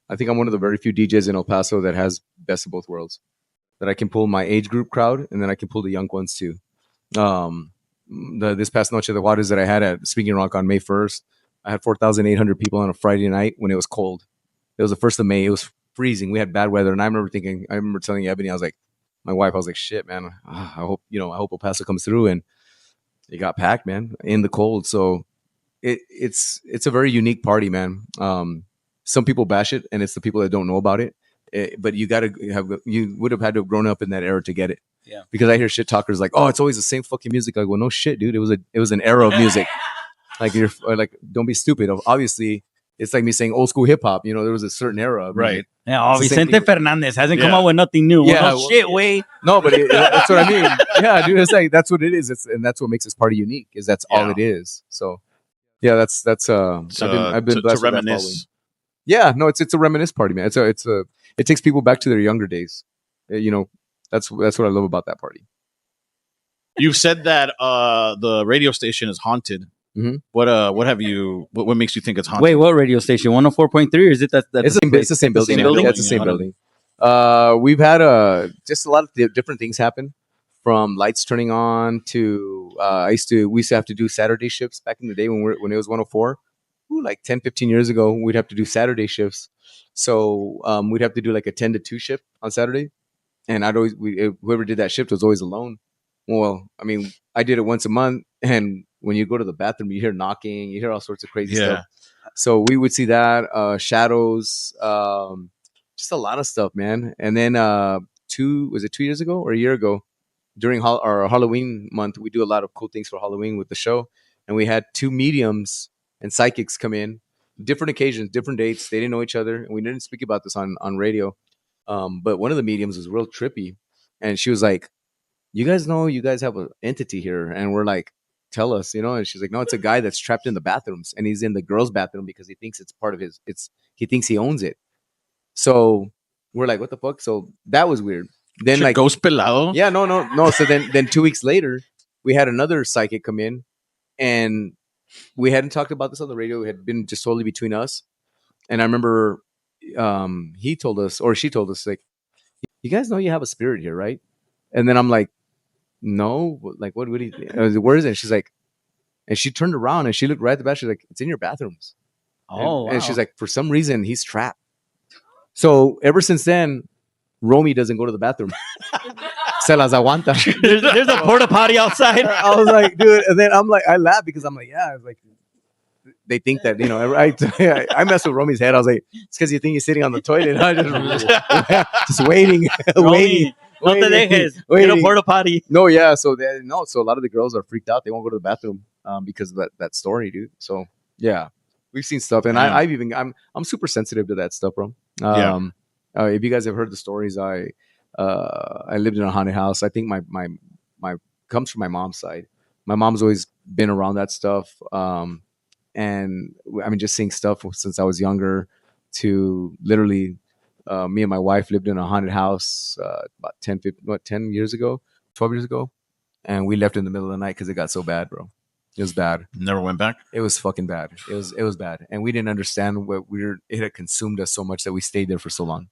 I think I'm one of the very few DJs in El Paso that has best of both worlds. That I can pull my age group crowd, and then I can pull the young ones too. This past Noche de Juárez that I had at Speaking Rock on May 1st, I had 4,800 people on a Friday night when it was cold. It was the 1st of May. It was freezing. We had bad weather, and I remember telling Ebony, I was like, my wife, I was like, shit, man. I hope El Paso comes through, and it got packed, man, in the cold. So it's a very unique party, man. Some people bash it, and it's the people that don't know about it. But you would have had to have grown up in that era to get it. Yeah. Because I hear shit talkers like, oh, it's always the same fucking music. I go, no shit, dude. It was an era of music. Don't be stupid. Obviously, it's like me saying old school hip hop. There was a certain era. Right. Yeah. Vicente Fernandez hasn't come out with nothing new. Yeah. Shit, way. No, but that's what I mean. Yeah, dude. It's like that's what it is. And that's what makes this party unique. Is that's all it is. So, yeah, that's. I've been blessed to reminisce. Yeah, no, it's a reminisce party, man. It takes people back to their younger days. That's what I love about that party. You've said that the radio station is haunted. Mm-hmm. What makes you think it's haunted? Wait, what radio station? 104.3, or is it that? It's the same building. Same building? Yeah, it's the same building. We've had just a lot of different things happen. from lights turning on to we used to have to do Saturday shifts back in the day when it was 104. Ooh, like 10, 15 years ago, we'd have to do Saturday shifts. So we'd have to do like a 10 to 2 shift on Saturday. And whoever did that shift was always alone. Well, I mean, I did it once a month, and when you go to the bathroom, you hear knocking, you hear all sorts of crazy stuff. So we would see that, shadows, just a lot of stuff, man. And then 2 years ago or a year ago, during our Halloween month, we do a lot of cool things for Halloween with the show. And we had 2 mediums and psychics come in, different occasions, different dates. They didn't know each other, and we didn't speak about this on radio. But one of the mediums was real trippy, and she was like, "You guys know you guys have an entity here," and we're like, "Tell us," And she's like, "No, it's a guy that's trapped in the bathrooms, and he's in the girls' bathroom because he thinks it's part of his. He thinks he owns it." So we're like, "What the fuck?" So that was weird. Then like ghost pelado. Yeah, no. So then 2 weeks later, we had another psychic come in, and we hadn't talked about this on the radio. It had been just totally between us. And I remember he told us, or she told us, like, "You guys know you have a spirit here, right?" And then I'm like, "No, like, what do you think? Where is it?" And she's like, and she turned around and she looked right at the bathroom. She's like, "It's in your bathrooms." Oh, and she's like, "For some reason, he's trapped." So ever since then, Romy doesn't go to the bathroom. Se las aguanta. there's a porta potty outside. I was like, dude, and then I'm like, I laugh because I'm like, yeah, I was like, they think that, I mess with Romy's head. I was like, it's because you think he's sitting on the toilet. I just waiting, waiting. No te dejes. Get a porta potty. No, yeah. So a lot of the girls are freaked out. They won't go to the bathroom because of that story, dude. So yeah, we've seen stuff, and I'm super sensitive to that stuff, bro. If you guys have heard the stories, I lived in a haunted house. I think my comes from my mom's side. My mom's always been around that stuff. And I mean, just seeing stuff since I was younger to literally, me and my wife lived in a haunted house about 10 years ago, 12 years ago. And we left in the middle of the night because it got so bad, bro. It was bad. Never went back. It was fucking bad. It was bad. And we didn't understand it had consumed us so much that we stayed there for so long.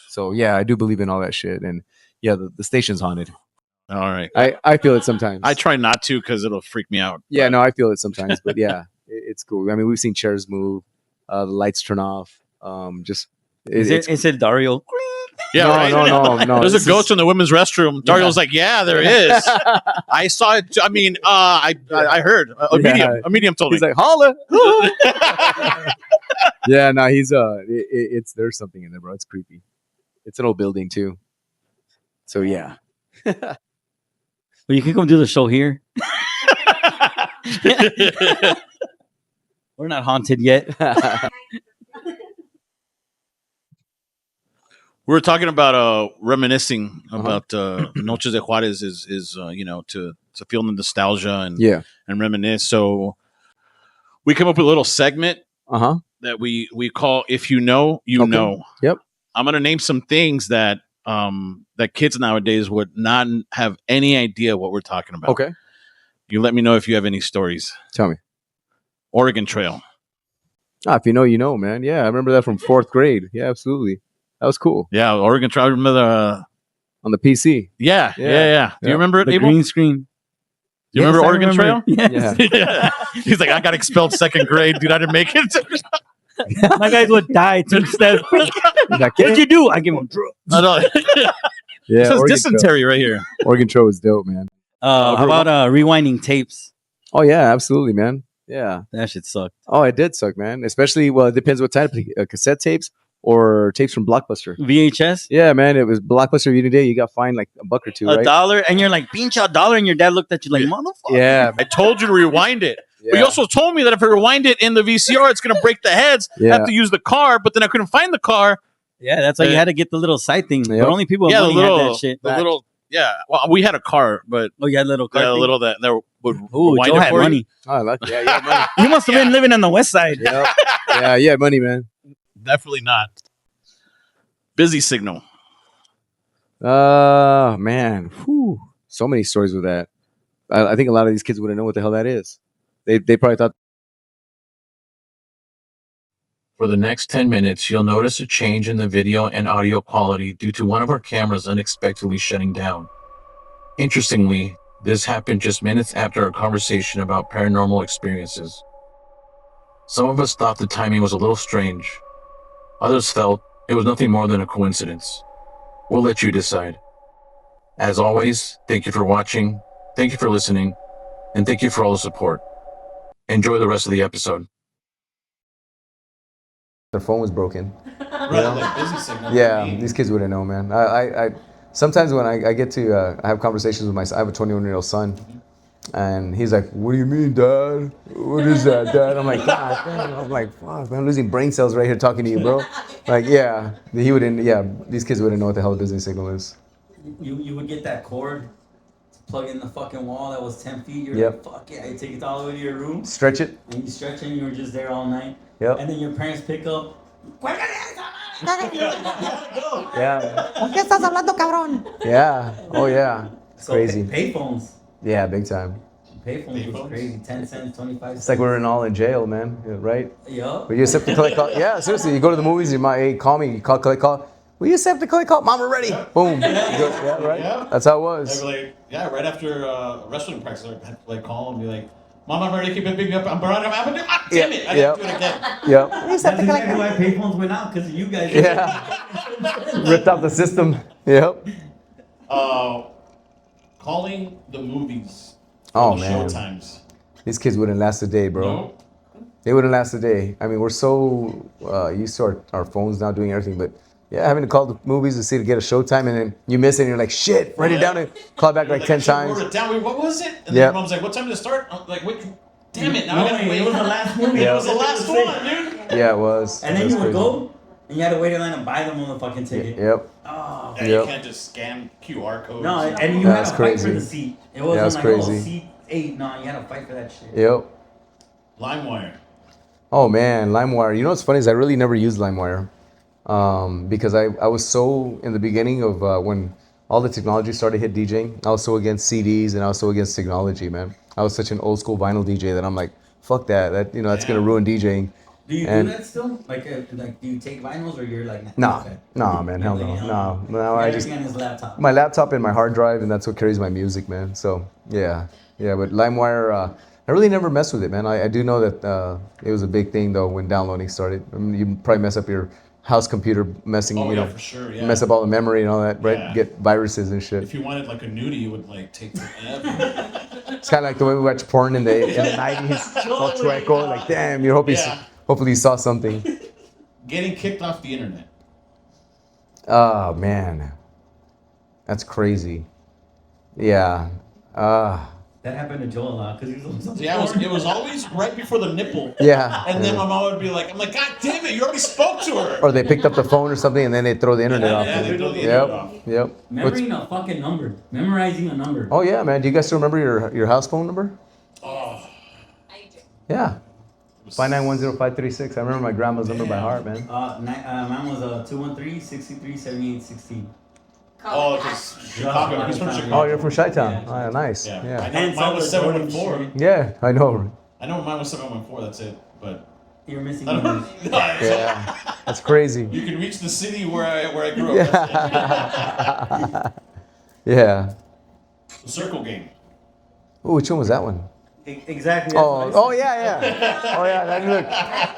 So yeah, I do believe in all that shit. And yeah, the station's haunted. All right. I feel it sometimes. I try not to because it'll freak me out. Yeah, no, I feel it sometimes, but yeah, it's cool. I mean, we've seen chairs move, the lights turn off. Is it Dario? Yeah, no. There's a ghost in the women's restroom. Dario's like, yeah, there is. I saw it. I mean, I heard a medium told me. He's like, holla. Yeah, no, he's there's something in there, bro. It's creepy. It's an old building too. So yeah. Well, you can come do the show here. We're not haunted yet. We were talking about reminiscing about Noches de Juárez is to feel the nostalgia and reminisce. So we come up with a little segment that we call "If You Know, You Know." Yep. I'm gonna name some things that that kids nowadays would not have any idea what we're talking about. Okay. You let me know if you have any stories. Tell me. Oregon Trail. If you know, you know, man. Yeah, I remember that from 4th grade. Yeah, absolutely. That was cool. Yeah, Oregon Trail. I remember on the PC. Yeah. Do you remember it? The green screen. Do you remember Oregon Trail? Yes. Yeah. He's like, I got expelled 2nd grade, dude. I didn't make it. My guys would die instead. What did you do? I give him drugs. I know. Yeah, it says dysentery right here. Oregon Trail was dope, man. How about rewinding tapes? Oh yeah, absolutely, man. Yeah, that shit sucked. Oh, it did suck, man. Especially, well, it depends what type of cassette tapes or tapes from Blockbuster. VHS? Yeah, man. It was Blockbuster. You did. You got fined like $1 or $2, right? $1, and you're like, pinch a $1, and your dad looked at you like, motherfucker. Yeah, I told you to rewind it. Yeah. But you also told me that if I rewind it in the VCR, it's going to break the heads. I have to use the car, but then I couldn't find the car. Yeah, that's why you had to get the little side thing. Yep. But only people with money had that shit. The little, well, we had a car, but you had a little car. A little that would rewind Joe it for money. You. Oh, I like. Yeah, you had money. You must have been living on the west side. Yep. Yeah, you had money, man. Definitely not. Busy signal. Man. Whew. So many stories with that. I think a lot of these kids wouldn't know what the hell that is. They probably thought. For the next 10 minutes, you'll notice a change in the video and audio quality due to one of our cameras unexpectedly shutting down. Interestingly, this happened just minutes after our conversation about paranormal experiences. Some of us thought the timing was a little strange. Others felt it was nothing more than a coincidence. We'll let you decide. As always, thank you for watching, thank you for listening, and thank you for all the support. Enjoy the rest of the episode. Their phone was broken. Right, like busy signal. Yeah, these kids wouldn't know, man. I sometimes when I get to I have conversations with my son. I have a 21-year-old son, and he's like, "What do you mean, Dad? What is that, Dad?" I'm like, "God damn!" I'm like, "Fuck, man, I'm losing brain cells right here talking to you, bro." Like, yeah, he wouldn't. Yeah, these kids wouldn't know what the hell a busy signal is. You would get that cord to plug in the fucking wall that was 10 feet. You're Yep. like, fuck yeah, you take it all the way to your room. Stretch it. And you stretch it and you were just there all night. Yep. And then your parents pick up. Yeah. ¿Con qué estás hablando, cabrón? Yeah. Oh yeah. It's So crazy. Payphones. Yeah, big time. Payphones was crazy. 10 cents, 25 cents. It's like we're in all in jail, man. Yeah, right? Yup. Will you accept the collect call? Yeah, seriously. You go to the movies, you might, hey, call me. You call collect call. Will you accept the collect call? Mom, we're ready. Boom. You go, yeah, right. Yeah. That's how it I'd was. be like, yeah, right after wrestling practice, I'd like call and be like, Mom, I'm ready to keep it big up. I'm burning. Ah, damn it! I didn't do it again. Yep. That's exactly why payphones went out, because of you guys. Yeah. Ripped out the system. Yep. Calling the movies. Oh, the man. Showtimes. These kids wouldn't last a day, bro. No. They wouldn't last a day. I mean, we're so used to our phones now doing everything, but yeah, having to call the movies to see to get a showtime, and then you miss it, and you're like, shit, write it down and call back like 10 I should've times. wrote it down. Wait, what was it? And then Yep. your mom's like, what time did it start? I'm like, wait, damn it, now I gotta wait. It was the last movie. Yeah. It was the last one, dude. Yeah, it was. And It then was you would crazy. go, and you had to wait in line and buy the motherfucking ticket. Yep. Oh. Yeah, Yep. you can't just scan QR codes. No, and you That's had to fight for crazy. the seat. It wasn't That's like, crazy. oh, seat 8. No, you had to fight for that shit. Yep. LimeWire. Oh man, LimeWire. You know what's funny is I really never used LimeWire because I was so in the beginning of when all the technology started hit DJing. I was so against CDs and I was so against technology, man. I was such an old school vinyl DJ that I'm like, fuck that. That that's gonna ruin DJing. Do you And- do that still? Like do you take vinyls or you're like, Nah, okay. nah, man, hell no, no. I just Everything on his laptop. my laptop and my hard drive, and that's what carries my music, man. So yeah. But LimeWire, I really never messed with it, man. I do know that it was a big thing though when downloading started. I mean, you probably mess up your house computer, messing, Oh, you yeah, know, for sure, yeah. mess up all the memory and all that, right? Yeah. Get viruses and shit. If you wanted like a nudie, it would like take forever. It's kind of like the way we watch porn in the 90s. All chueco, like damn, you hope Yeah. hopefully you saw something. Getting kicked off the internet. Oh man, that's crazy. Yeah. That happened to Joe a lot because he was always on Yeah, it was always right before the nipple. Yeah. And then yeah. my mom would be like, I'm like, God damn it, you already spoke to her. Or they picked up the phone or something and then they throw the internet off. Yeah, they throw the Yep. internet off. Yep. What's- Memorizing a fucking number. Memorizing a number. Oh yeah, man. Do you guys still remember your house phone number? Oh, Yeah. 5910536. I remember my grandma's number by heart, man. Mine was 213-63-78-16. oh, just Chicago. He's from Chicago. Oh, you're from Chi-Town. Yeah. Oh, nice. Yeah. I Yeah. know mine was 714. Yeah, I know. I know mine was 714, that's it. But You're missing I don't numbers. know. Yeah. That's crazy. You can reach the city where I grew up. That's it. Yeah. The circle game. Ooh, which one was that one? Exactly. that's what I Oh yeah. Oh yeah, that look.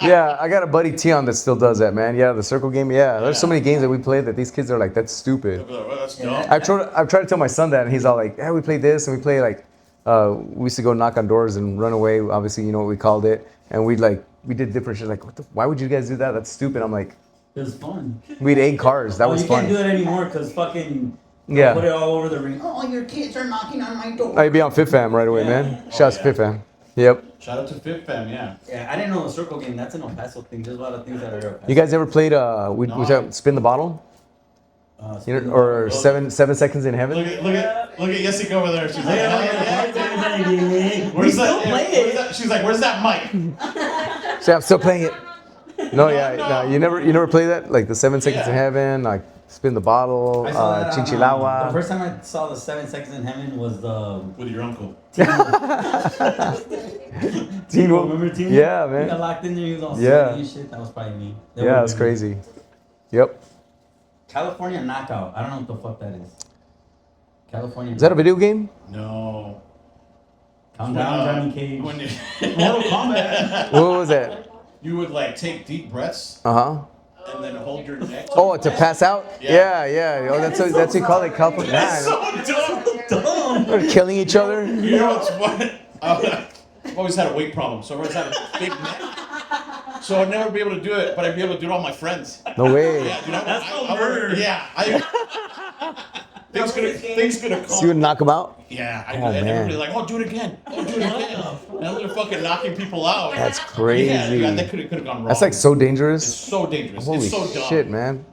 Yeah, I got a buddy Tion that still does that, man. Yeah, the circle game. Yeah, there's so many games that we play that these kids are like, that's stupid. I'd be like, well, that's dumb. I've tried to tell my son that, and he's all like, yeah, we played this, and we play like, we used to go knock on doors and run away. Obviously, you know what we called it, and we did different shit. Like, why would you guys do that? That's stupid. I'm like, It was fun. we'd egg cars. That was you fun. can't do it anymore because fucking Yeah. put it all over the ring. Oh, your kids are knocking on my door. I'd be on Fit Fam right away, man. Shouts to Fit Fam. Yep. Shout out to Fit Fam, yeah. Yeah, I didn't know the circle game. That's an El Paso thing. There's a lot of things that are El Paso. You guys ever played? We spin the bottle, you know, or seven seconds in heaven. Look at Jessica over there. She's like, We where's still that? play Where's it. that? She's like, where's that mic? So I'm still playing it. No, yeah, no. no. You never play that, like the 7 seconds in heaven, like spin the bottle, I saw that on, the Chinchilagua. first time I saw the 7 seconds in heaven was the With your uncle. Teen Wolf. Remember Teen Wolf? Yeah, He man. got locked in there. He was all Yeah. sweaty and shit. That was probably me. That Yeah, would've that's been me. crazy. Yep. California Knockout. I don't know what the fuck that is. California. Is that a video game? No. Calm down, Johnny Kage. When you, Mortal Kombat. What was that? you would like take deep breaths Uh-huh. and then hold your neck. Oh, to pass out? Yeah. Yeah. Oh, that's what you call it, California. That's so dumb. They're killing each other. You know what's funny? I've always had a weight problem, so I've always had a big neck. So I'd never be able to do it, but I'd be able to do it all my friends. No way. Yeah, you know, That's no murder. Things gonna So you would knock them out? Yeah, Oh, and man. everybody's like, "Oh, do it again! Oh, do it again!" And they're fucking knocking people out. That's crazy. Yeah, that could have gone wrong. That's like so It's dangerous. so dangerous. Holy it's so dumb. shit, man.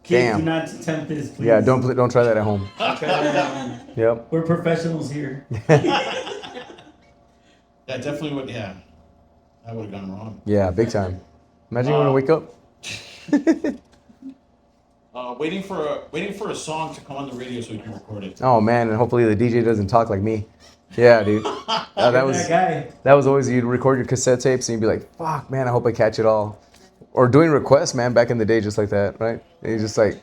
Kids, Damn. do not attempt this, please. Yeah, don't try that at home. Yep. We're professionals here. That definitely would. Yeah, that would have gone wrong. Yeah, big time. Imagine you want to wake up. Waiting for a song to come on the radio so we can record it. Oh man, and hopefully the DJ doesn't talk like me. Yeah, dude. That was that guy. that was always you'd record your cassette tapes and you'd be like, "Fuck, man, I hope I catch it all." Or doing requests, man, back in the day, just like that, right? And you just like,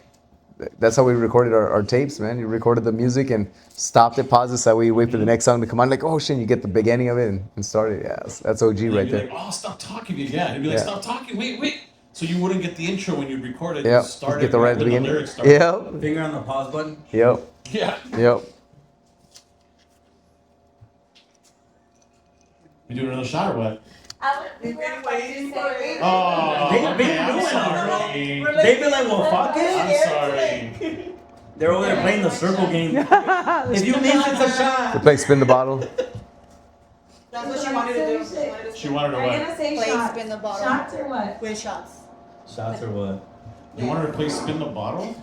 that's how we recorded our tapes, man. You recorded the music and stopped it, paused it, so that way you wait for the next song to come on. Like, oh shit, you get the beginning of it and start it. Yeah, that's OG And right he'd be there. like, "Oh, stop talking!" Yeah, he'd be like, Yeah. "Stop talking! Wait!" So you wouldn't get the intro when you record it. Yep. Start Get the right at the when beginning. lyrics start. Yep. Finger on the pause button. Yep. Yeah. Yep. You doing another shot or what? We were about to say. Oh, They- okay, I'm they- sorry. They be like, well, fuck it. I'm sorry. They're over there playing the circle game. If you miss, it's a They shot. play spin the bottle. That's what she wanted to do. She wanted to I'm what? gonna say Play shots. spin the bottle. Shots or what? With shots. Shots or what? You wanted to play spin the bottle?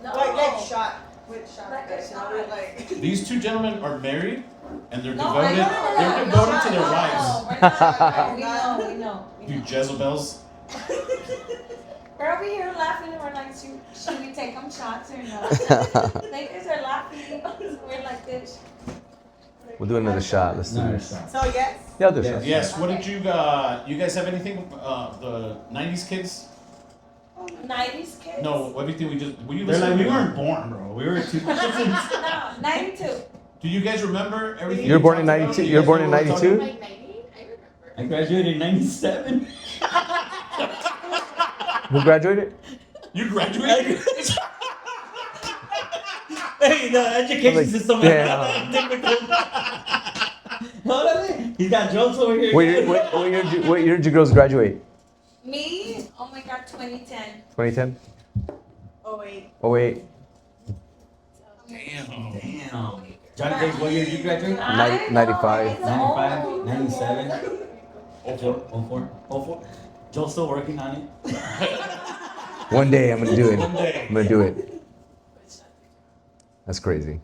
No. Like shot. With shots. Like a shot. Like. These two gentlemen are married and they're No, devoted. no, They're devoted to their wives. No, we're not. We know. You Jezebels. We're over here laughing and we're like, should we take them shots or no? They guys are laughing. We're like this. We'll do another shot. Let's do Another this. shot. So yes. Yeah, I'll do a Yes. shot. Yes. What did you guys have anything? The '90s kids? 90s kids? No. Everything we just. Were you They're like, listening? we weren't born, bro. We were 2000. No, 92. Do you guys remember everything? You're we born in talked about? 92? Do you You're guys born know in what we're talking 92? about? I graduated in 97. Who graduated? You graduated? Hey, the education Like, system is damn. not difficult. Hold on. He's got jokes over here. What year did you girls graduate? Me? Oh my god, 2010. 2010? Oh wait. Oh wait, Damn. Damn. Johnny Kage, what year did you graduate? 95. 95, 97, Oh, four. 04, 04. Joel's still working on it. One day I'm gonna do it. One day. I'm gonna do it. That's crazy.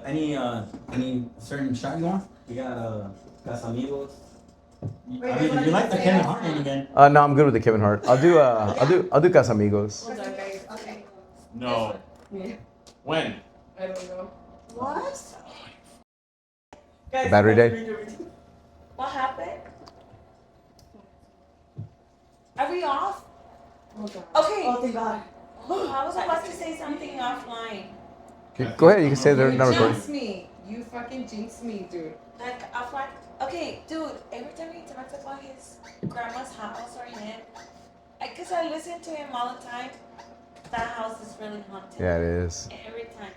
Any certain shot you want? We got Casamigos. I mean, if you like the Kevin Hart one again. No, I'm good with the Kevin Hart. I'll do Casamigos. Okay. No. When? What? Battery day? What happened? Are we off? Okay. Oh thank God. I was about to say something offline. Okay, go ahead. You can say they're not recording. Jinx me. You fucking jinx me, dude. Like offline. Okay, dude. Every time he talks about his grandma's house or him, cause I listen to him all the time. That house is really haunted. Yeah, it is. Every time.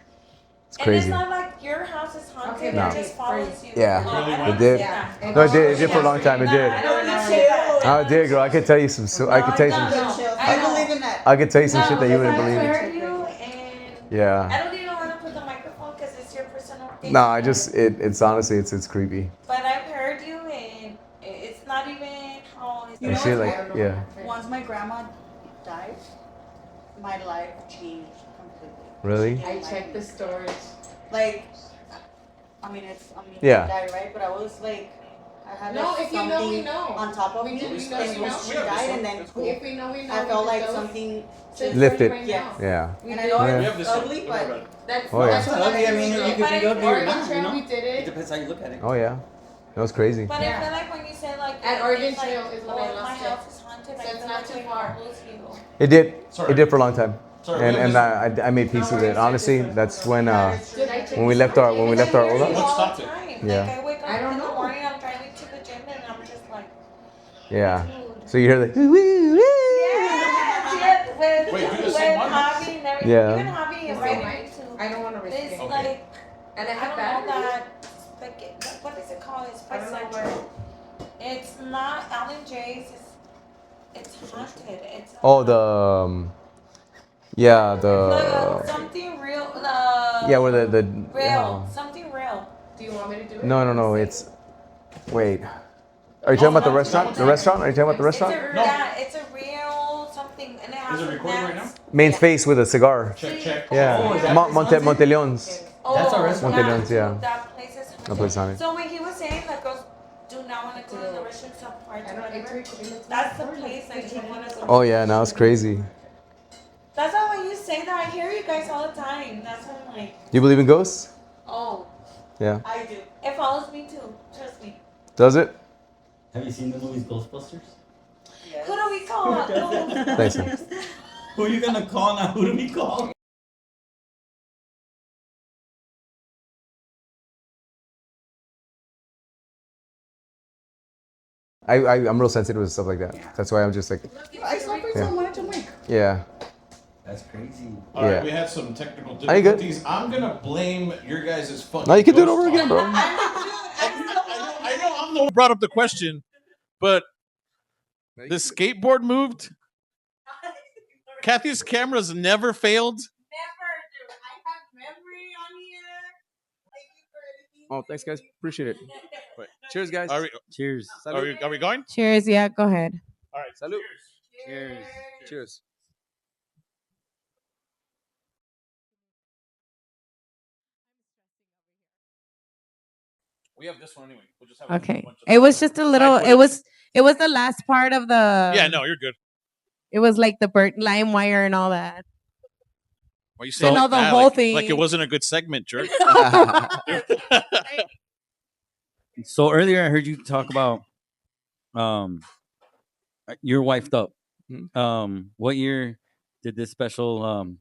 It's And crazy. it's not like your house is haunted. Okay, No. It just follows you. Yeah, No, I don't it wanna did. say that. No, it did. It did for a long time. It No, did. I don't want to say that. Oh, it did, girl. I could tell you some. I could tell you some. No. I believe in that. I could tell you some shit that you wouldn't because believe. I heard you and Yeah. I don't even want to put the microphone because it's your personal thing. No, it's honestly it's creepy. But I've heard you and it's not even how it's You And know shit what? like yeah. Once my grandma died, my life changed completely. Really? I checked the storage. Like, Yeah. she died, right? But I was like, I had No, like if you know, we something know. on top of We me, do, we know, and we when know. she died, and then If we know, we know. I felt we like know. something. Just Lifted. right Yeah. now. Yeah. We And I did know it. We it's have this one. ugly, but That's Oh, yeah. that's what I mean, we you did. could be good But here Oregon now, you Trail, know? we did It it. depends how you look at it. Oh yeah. That was crazy. But Yeah. I feel like when you say like At it's Oregon like, Trail is when I oh, my lost it. house is haunted. So I it's feel not like too it far. follows you. It did. Sorry. It did for a long time. and I made peace with it. Honestly, that's when we left our old house. Yeah. Like I wake up I don't in the know. morning, I'm driving to the gym, and I'm just like, Yeah. dude. So you hear the woo, woo, woo. Yeah, with Wait, you just sang one? Javi and everything. Yeah. Even Javi is Okay. ready to. I don't want to risk This it. like, And I I have don't know batteries. that. Like, what is it called? It's I by don't know Central. It's not Alan Jay's. It's haunted. It's Oh, yeah, something real. yeah, where the Real. Something real. Do you want me to do it? no, it's wait. Are you talking about the restaurant? The restaurant? Are you talking about the It's restaurant? yeah, it's a real something, and it has Is it recording right now? Main's face with a cigar. Check. Yeah. Monteleon's. That's our restaurant? Monteleon's, yeah. That place is That place on it. So when he was saying that girls do not want to go to the restaurant some parts or whatever, that's the place that he want to go. Oh yeah, now it's crazy. That's why when you say that, I hear you guys all the time. That's why I'm like, You believe in ghosts? oh, Yeah. I do. It follows me too. Trust me. Does it? Have you seen the movies Ghostbusters? Who do we call? Thanks, man. Who are you gonna call now? Who do we call? I'm real sensitive to stuff like that. That's why I'm just like, I suffer so much. I'm like, yeah. That's crazy. All right, Yeah. we had some technical Are you good? difficulties. I'm gonna blame your guys' fucking. No, you can do it ghost over again, bro. talk. I know I'm the one who brought up the question, but the skateboard moved. Kathy's cameras never failed. Never do. I have memory on here. Thank you for everything. Oh, thanks, guys. Appreciate it. Cheers, guys. Cheers. Are we going? Cheers. Yeah, go ahead. All right. Salud. Cheers. Cheers. We have this one anyway. We'll just have Okay. a bunch of It was just a little. side It was the last part of the. Yeah, no, you're good. It was like the bird lime wire and all that. Why you saying know like the that? whole Like thing. it wasn't a good segment, jerk. So earlier I heard you talk about you're wifed up. What year did this special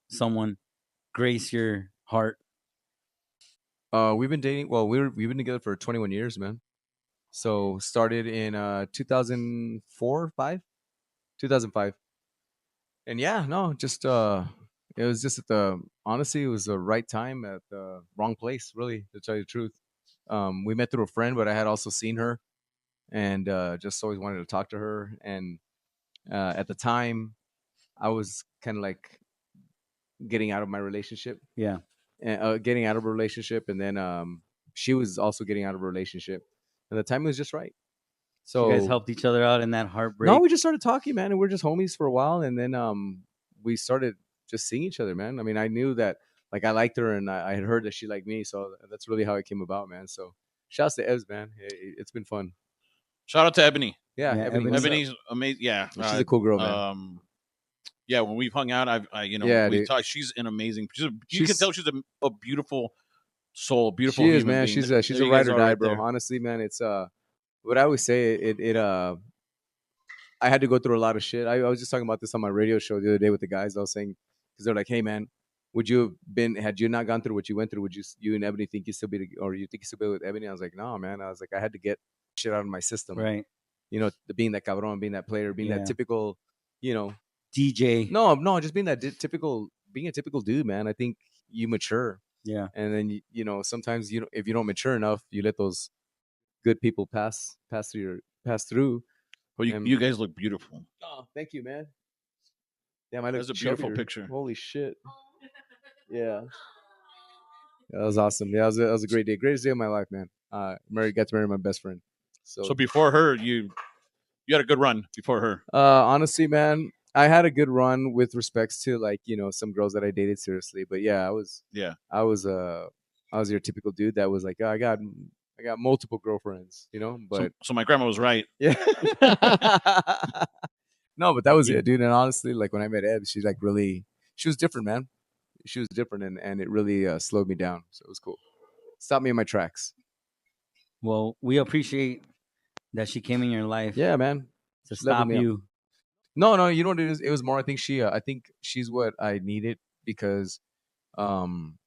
someone grace your heart? We've been dating. Well, we've been together for 21 years, man. So started in 2004, 2005. And yeah, no, just it was just at the honestly, it was the right time at the wrong place, really, to tell you the truth. We met through a friend, but I had also seen her, and just always wanted to talk to her. And at the time, I was kind of like getting out of my relationship. Yeah. Getting out of a relationship, and then she was also getting out of a relationship, and the timing was just right. So You guys helped each other out in that heartbreak. no, we just started talking, man, and we're just homies for a while, and then we started just seeing each other, man. I mean, I knew that like I liked her, and I had heard that she liked me, so that's really how it came about, man. So shouts to Evs, man. It's been fun. Shout out to Ebony. Yeah, Yeah, Ebony, what's up? Ebony's amazing. Yeah, She's a cool girl, man. Yeah, when we've hung out, we dude. talked. She's an amazing. You can She's- tell she's a beautiful soul, beautiful. She is, human man. being. She's There a you ride guys or are die, right bro. there. Honestly, man, it's what I always say. I had to go through a lot of shit. I was just talking about this on my radio show the other day with the guys. I was saying because they're like, "Hey, man, would you have been had you not gone through what you went through? Would you and Ebony think you still be, or you think you still be with Ebony?" I was like, "No, man." I was like, I had to get shit out of my system. Right. You know, being that cabron, being that player, being Yeah. that typical, you know, DJ. no, just being that being a typical dude, man. I think you mature, Yeah. and then you know sometimes if you don't mature enough, you let those good people pass through. Well, you guys look beautiful. Oh, thank you, man. Damn, I look That's a beautiful chubbier. picture. Holy shit. Yeah. That was awesome. Yeah, that was a great day. Greatest day of my life, man. Got to marry my best friend. So before her, you had a good run before her. Honestly, man, I had a good run with respects to like, you know, some girls that I dated seriously. But yeah, I was your typical dude that was like, oh, I got multiple girlfriends, you know, but So my grandma was right. yeah. No, but that was it, dude. And honestly, like when I met Eb, she was different, man. She was different, and it really slowed me down. So it was cool. Stopped me in my tracks. Well, we appreciate that she came in your life Yeah, man. to Leveled stop me up. you No, you know what it is? It was more. I think she's what I needed because, um,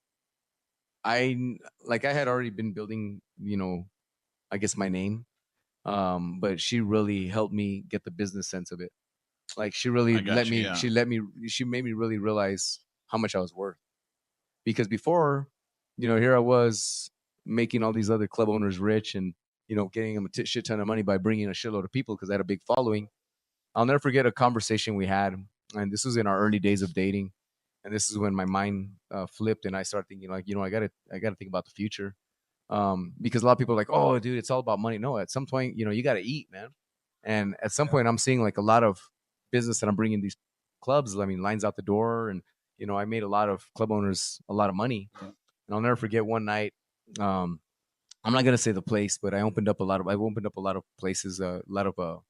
I had already been building, I guess my name, but she really helped me get the business sense of it. Like she really I got you. Yeah. she made me really realize how much I was worth. Because before, here I was making all these other club owners rich and getting them a shit ton of money by bringing a shitload of people because I had a big following. I'll never forget a conversation we had, and this was in our early days of dating, and this is when my mind flipped and I started thinking like, I gotta think about the future, because a lot of people are like, oh, dude, it's all about money. No, at some point, you gotta eat, man, and at some point, I'm seeing like a lot of business that I'm bringing these clubs. I mean, lines out the door, and I made a lot of club owners a lot of money, and I'll never forget one night. Um, I'm not gonna say the place, but I've opened up a lot of places, a lot of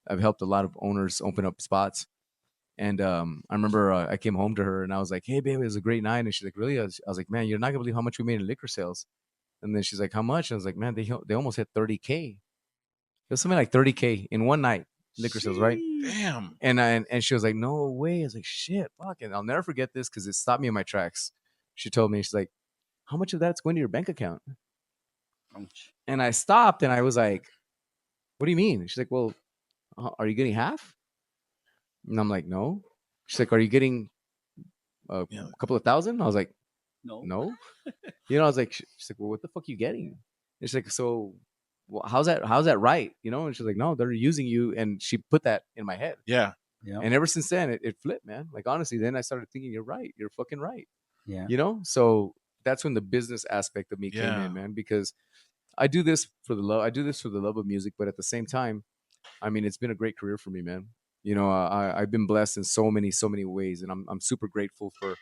I've helped a lot of owners open up spots. And I remember I came home to her and I was like, "Hey, babe, it was a great night." And she's like, "Really?" I was like, "Man, you're not gonna believe how much we made in liquor sales." And then she's like, "How much?" And I was like, "Man, they almost hit 30K. It was something like 30K in one night, liquor sales, right?" Damn. And she was like, "No way." I was like, "Shit, fuck." And I'll never forget this because it stopped me in my tracks. She told me, she's like, "How much of that's going to your bank account?" And I stopped and I was like, "What do you mean?" She's like, "Well, are you getting half?" And I'm like, "No." She's like, "Are you getting a couple of thousand?" I was like, "No." I was like, she's like, "Well, what the fuck are you getting?" And she's like, "So, well, how's that right?" And she's like, "No, they're using you." And she put that in my head. Yeah. And ever since then, it flipped, man. Like honestly, then I started thinking, "You're right. You're fucking right." Yeah. So that's when the business aspect of me came Yeah. in, man. Because I do this for the love. I do this for the love of music, but at the same time, I mean, it's been a great career for me, man. I've been blessed in so many ways, and I'm super grateful for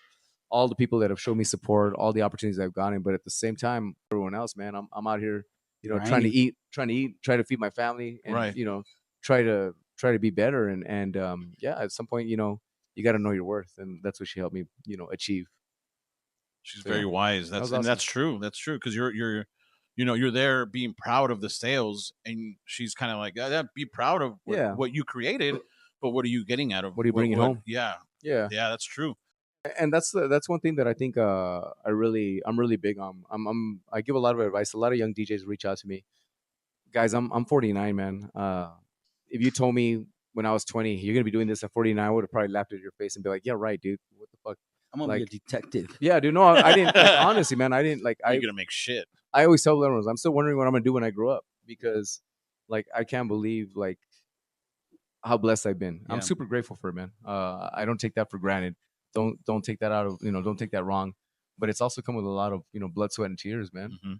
all the people that have shown me support, all the opportunities I've gotten. But at the same time, everyone else, man, I'm out here, trying to Grinding. eat, try to feed my family, and Right. try to be better. And yeah, at some point, you got to know your worth, and that's what she helped me, achieve. She's So, very yeah, wise. that was And awesome. that's true. That's true because you're there being proud of the sales, and she's kind of like, yeah, be proud of Yeah. what you created, but what are you getting out of What are you bringing home? Yeah, Yeah. yeah, that's true. And that's one thing that I think I'm really big on. I give a lot of advice. A lot of young DJs reach out to me. Guys, I'm 49, man. If you told me when I was 20 you're gonna be doing this at 49, I would have probably laughed at your face and be like, "Yeah, right, dude. What the fuck?" I'm gonna be a Like, detective. yeah, dude. No, I didn't. Like, honestly, man, I didn't like. You're gonna make shit. I always tell everyone, I'm still wondering what I'm gonna do when I grow up because, like, I can't believe like how blessed I've been. I'm Yeah. super grateful for it, man. I don't take that for granted. Don't take that out of don't take that wrong. But it's also come with a lot of blood, sweat, and tears, man. Hmm.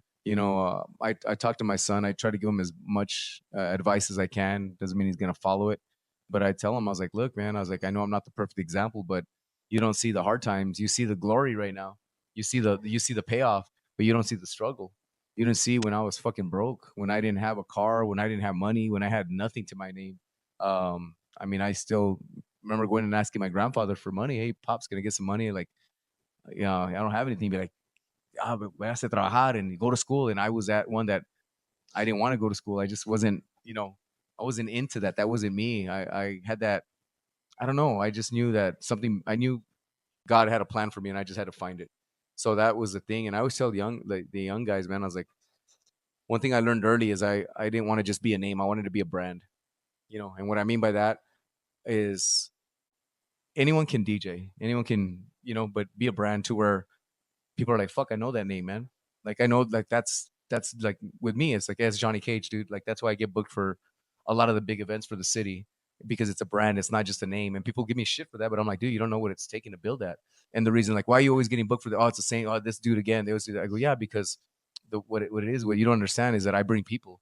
I talk to my son. I try to give him as much advice as I can. Doesn't mean he's gonna follow it, but I tell him, I was like, look, man. I was like, I know I'm not the perfect example, but you don't see the hard times. You see the glory right now. You see the payoff, but you don't see the struggle. You didn't see when I was fucking broke, when I didn't have a car, when I didn't have money, when I had nothing to my name. I mean, I still remember going and asking my grandfather for money. Hey, pop's gonna get some money. Like, I don't have anything. Be like, voy a hacer trabajar and go to school. And I was at one that I didn't want to go to school. I just wasn't, I wasn't into that. That wasn't me. I had that. I don't know. I just knew that something. I knew God had a plan for me, and I just had to find it. So that was the thing. And I always tell the young guys, man. I was like, one thing I learned early is I didn't want to just be a name. I wanted to be a brand. And what I mean by that is anyone can DJ, anyone can, but be a brand to where people are like, fuck, I know that name, man. Like I know, like that's like with me, it's like as Johnny Cage, dude. Like that's why I get booked for a lot of the big events for the city because it's a brand, it's not just a name. And people give me shit for that, but I'm like, dude, you don't know what it's taking to build that. And the reason, like, why are you always getting booked for the? Oh, it's the same. Oh, this dude again. They always do that. I go, yeah, because what it is, what you don't understand is that I bring people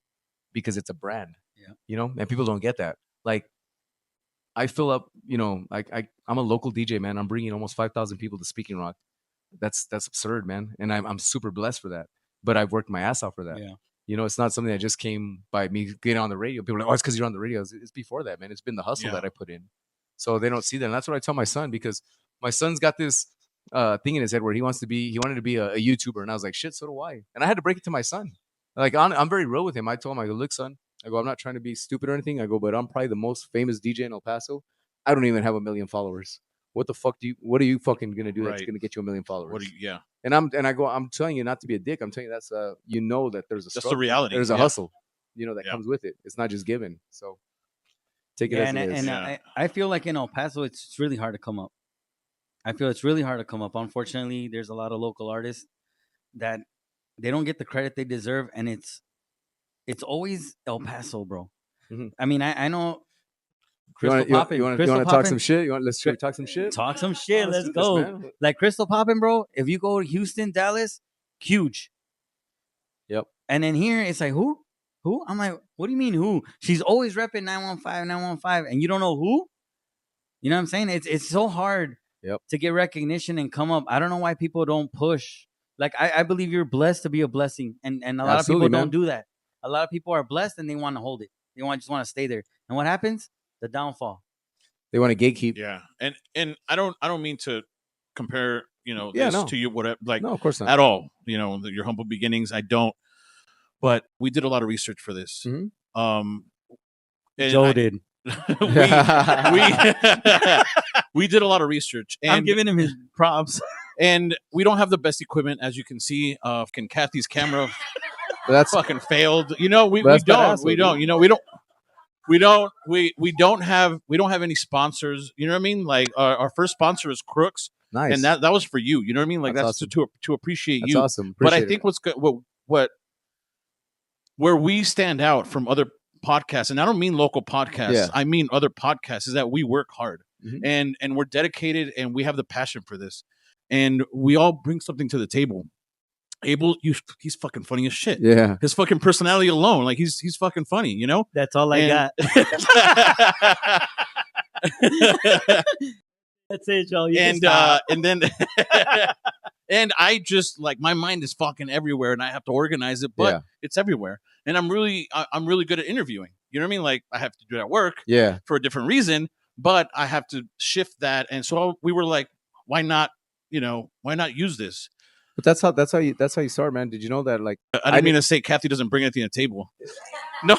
because it's a brand. Yeah. And people don't get that. Like I fill up, I'm a local DJ, man. I'm bringing almost 5,000 people to Speaking Rock. That's absurd, man. And I'm super blessed for that. But I've worked my ass off for that. Yeah. It's not something that just came by me getting on the radio. People are like, oh, it's because you're on the radio. It's before that, man. It's been the hustle that I put in. So they don't see that. And that's what I tell my son because my son's got this thing in his head where he wanted to be a YouTuber. And I was like, shit, so do I. And I had to break it to my son. Like, I'm very real with him. I told him, I go, look, son, I go, I'm not trying to be stupid or anything. I go, but I'm probably the most famous DJ in El Paso. I don't even have 1 million followers. What are you fucking gonna do that's Right. gonna get you 1 million followers? What do you? Yeah, I'm telling you not to be a dick. I'm telling you that's that there's a that's the struggle. reality. There's a Yeah. hustle, that Yeah. comes with it. It's not just given. So take it Yeah, as it is. Yeah. I feel like in El Paso, it's really hard to come up. I feel it's really hard to come up. Unfortunately, there's a lot of local artists that they don't get the credit they deserve, and it's always El Paso, bro. Mhm. I mean, I know You Crystal want Poppin. to Crystal talk Poppin. some shit? Let's talk some shit. Talk some shit. Oh, Let's do this, go. man. Like Crystal Poppin, bro. If you go to Houston, Dallas, huge. Yep. And then here it's like who? Who? I'm like, what do you mean who? She's always repping 915, and you don't know who? You know what I'm saying? It's so hard Yep. to get recognition and come up. I don't know why people don't push. Like I believe you're blessed to be a blessing, and a lot Absolutely, of people man. don't do that. A lot of people are blessed and they want to hold it. They just want to stay there. And what happens? The downfall. They want to gatekeep. Yeah, and I don't mean to compare Yeah, this no. to you whatever like No, of course not. at all. Your humble beginnings. I don't. But we did a lot of research for this. Mhm. And Joe did. we did a lot of research, and I'm giving him his props. and we don't have the best equipment, as you can see. Kathy's camera But that's fucking failed. We don't. We badass, don't. We don't have any sponsors. You know what I mean? Like our first sponsor is Crooks, nice. and that was for you. You know what I mean? Like That's that's awesome. to appreciate That's you. awesome. But I Appreciate think it. what's good, where we stand out from other podcasts, and I don't mean local podcasts, Yeah. I mean other podcasts, is that we work hard Mhm. and we're dedicated and we have the passion for this, and we all bring something to the table. Abel, he's fucking funny as shit. Yeah. His fucking personality alone, like he's fucking funny, That's all I got. That's it, Joe. You can stop. and then and I just like my mind is fucking everywhere, and I have to organize it, but Yeah. it's everywhere. And I'm really good at interviewing. You know what I mean? Like I have to do that work Yeah. for a different reason, but I have to shift that. And so we were like, why not use this? But that's how you start, man. Did you know that? Like, I didn't mean to say Kathy doesn't bring anything to the table. No,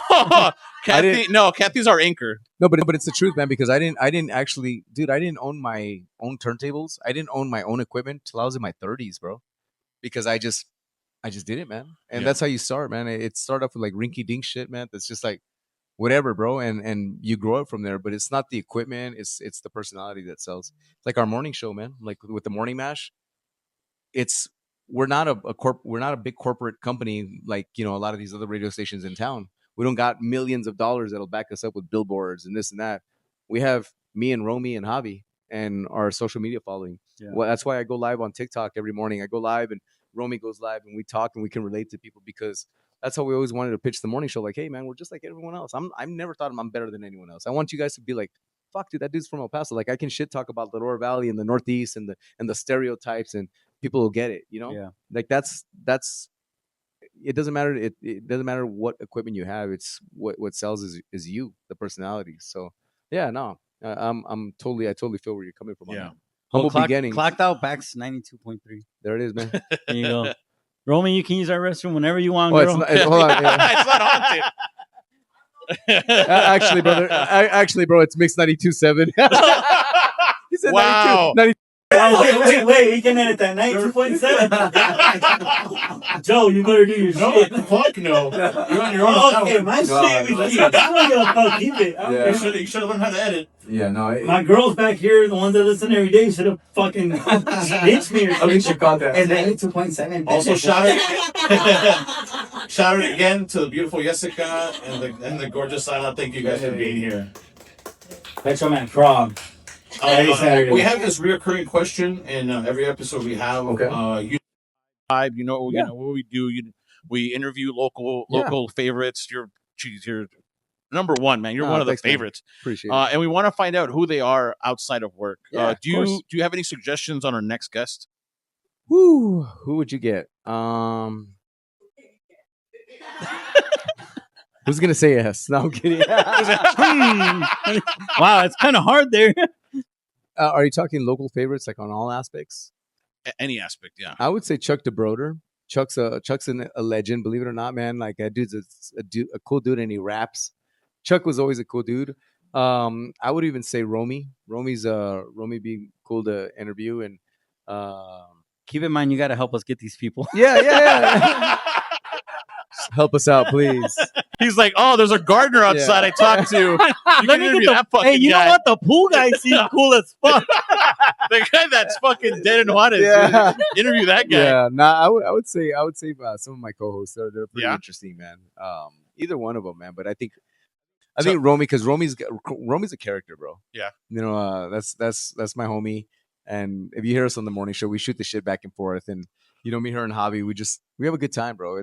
Kathy's our anchor. no, but it's the truth, man. Because I didn't actually, dude. I didn't own my own turntables. I didn't own my own equipment till I was in my 30s, bro. Because I just did it, man. And Yeah. that's how you start, man. It started off with like rinky dink shit, man. That's just like whatever, bro. And you grow up from there. But it's not the equipment. It's the personality that sells. It's like our morning show, man. Like with the morning mash. We're not a big corporate company like a lot of these other radio stations in town. We don't got millions of dollars that'll back us up with billboards and this and that. We have me and Romy and Javi and our social media following. Yeah. Well, that's why I go live on TikTok every morning. I go live and Romy goes live and we talk and we can relate to people because that's how we always wanted to pitch the morning show. Like, hey man, we're just like everyone else. I've never thought I'm better than anyone else. I want you guys to be like, fuck, dude, that dude's from El Paso. Like I can shit talk about the Lower Valley and the Northeast and the stereotypes and people will get it, Yeah. Like that's it doesn't matter. It doesn't matter what equipment you have. It's what sells is you, the personality. So yeah, no, I totally feel where you're coming from. on Yeah. that. Humble beginnings. Clocked out backs 92.3. There it is, man. There you go. Roman, you can use our restroom whenever you want, Oh, girl. hold on. Yeah. It's not haunted. Actually, brother. Bro, it's mixed 92.7. He said Wow. 92. Wait. We can edit that 92.7. Joe, you better do your shit. Fuck no. You're on your own. Okay, my shit. I don't give a fuck. Keep it. Yeah. You should have learned how to edit. Yeah, no. My girls back here, the ones that listen every day, should have fucking bitched me or something. should call that. And 92.7. Also, shout out again to the beautiful Jessica and the gorgeous Silent. Thank you guys for being here. Metro Man Frog. Every Saturday. We have this reoccurring question in every episode we have. Okay. You know what we do. We interview local favorites. You're number one, man. You're one of the thanks, man. favorites. Appreciate it. And we want to find out who they are outside of work. Yeah, Do of course. you have any suggestions on our next guest? Woo! Who would you get? Who's gonna say yes? No, I'm kidding. Wow, it's kind of hard there. Are you talking local favorites, like on all aspects? Any aspect, yeah. I would say Chuck DeBroder. Chuck's a legend, believe it or not, man. Like that dude's a cool dude, and he raps. Chuck was always a cool dude, I would even say Romy. Romy being cool to interview and Keep in mind, you got to help us get these people. yeah. Help us out, please. He's like, oh, there's a gardener outside I talked to. You Let can me interview get that the. fucking Hey, you guy. know what? The pool guy seems cool as fuck. The guy that's fucking dead in Juárez. Yeah. Interview that guy. Yeah, nah, I would say some of my co-hosts they're pretty Yeah? interesting, man. Either one of them, man. But I think Romy, because Romy's a character, bro. Yeah. You know, that's my homie. And if you hear us on the morning show, we shoot the shit back and forth. And me, her and Javi, we have a good time, bro.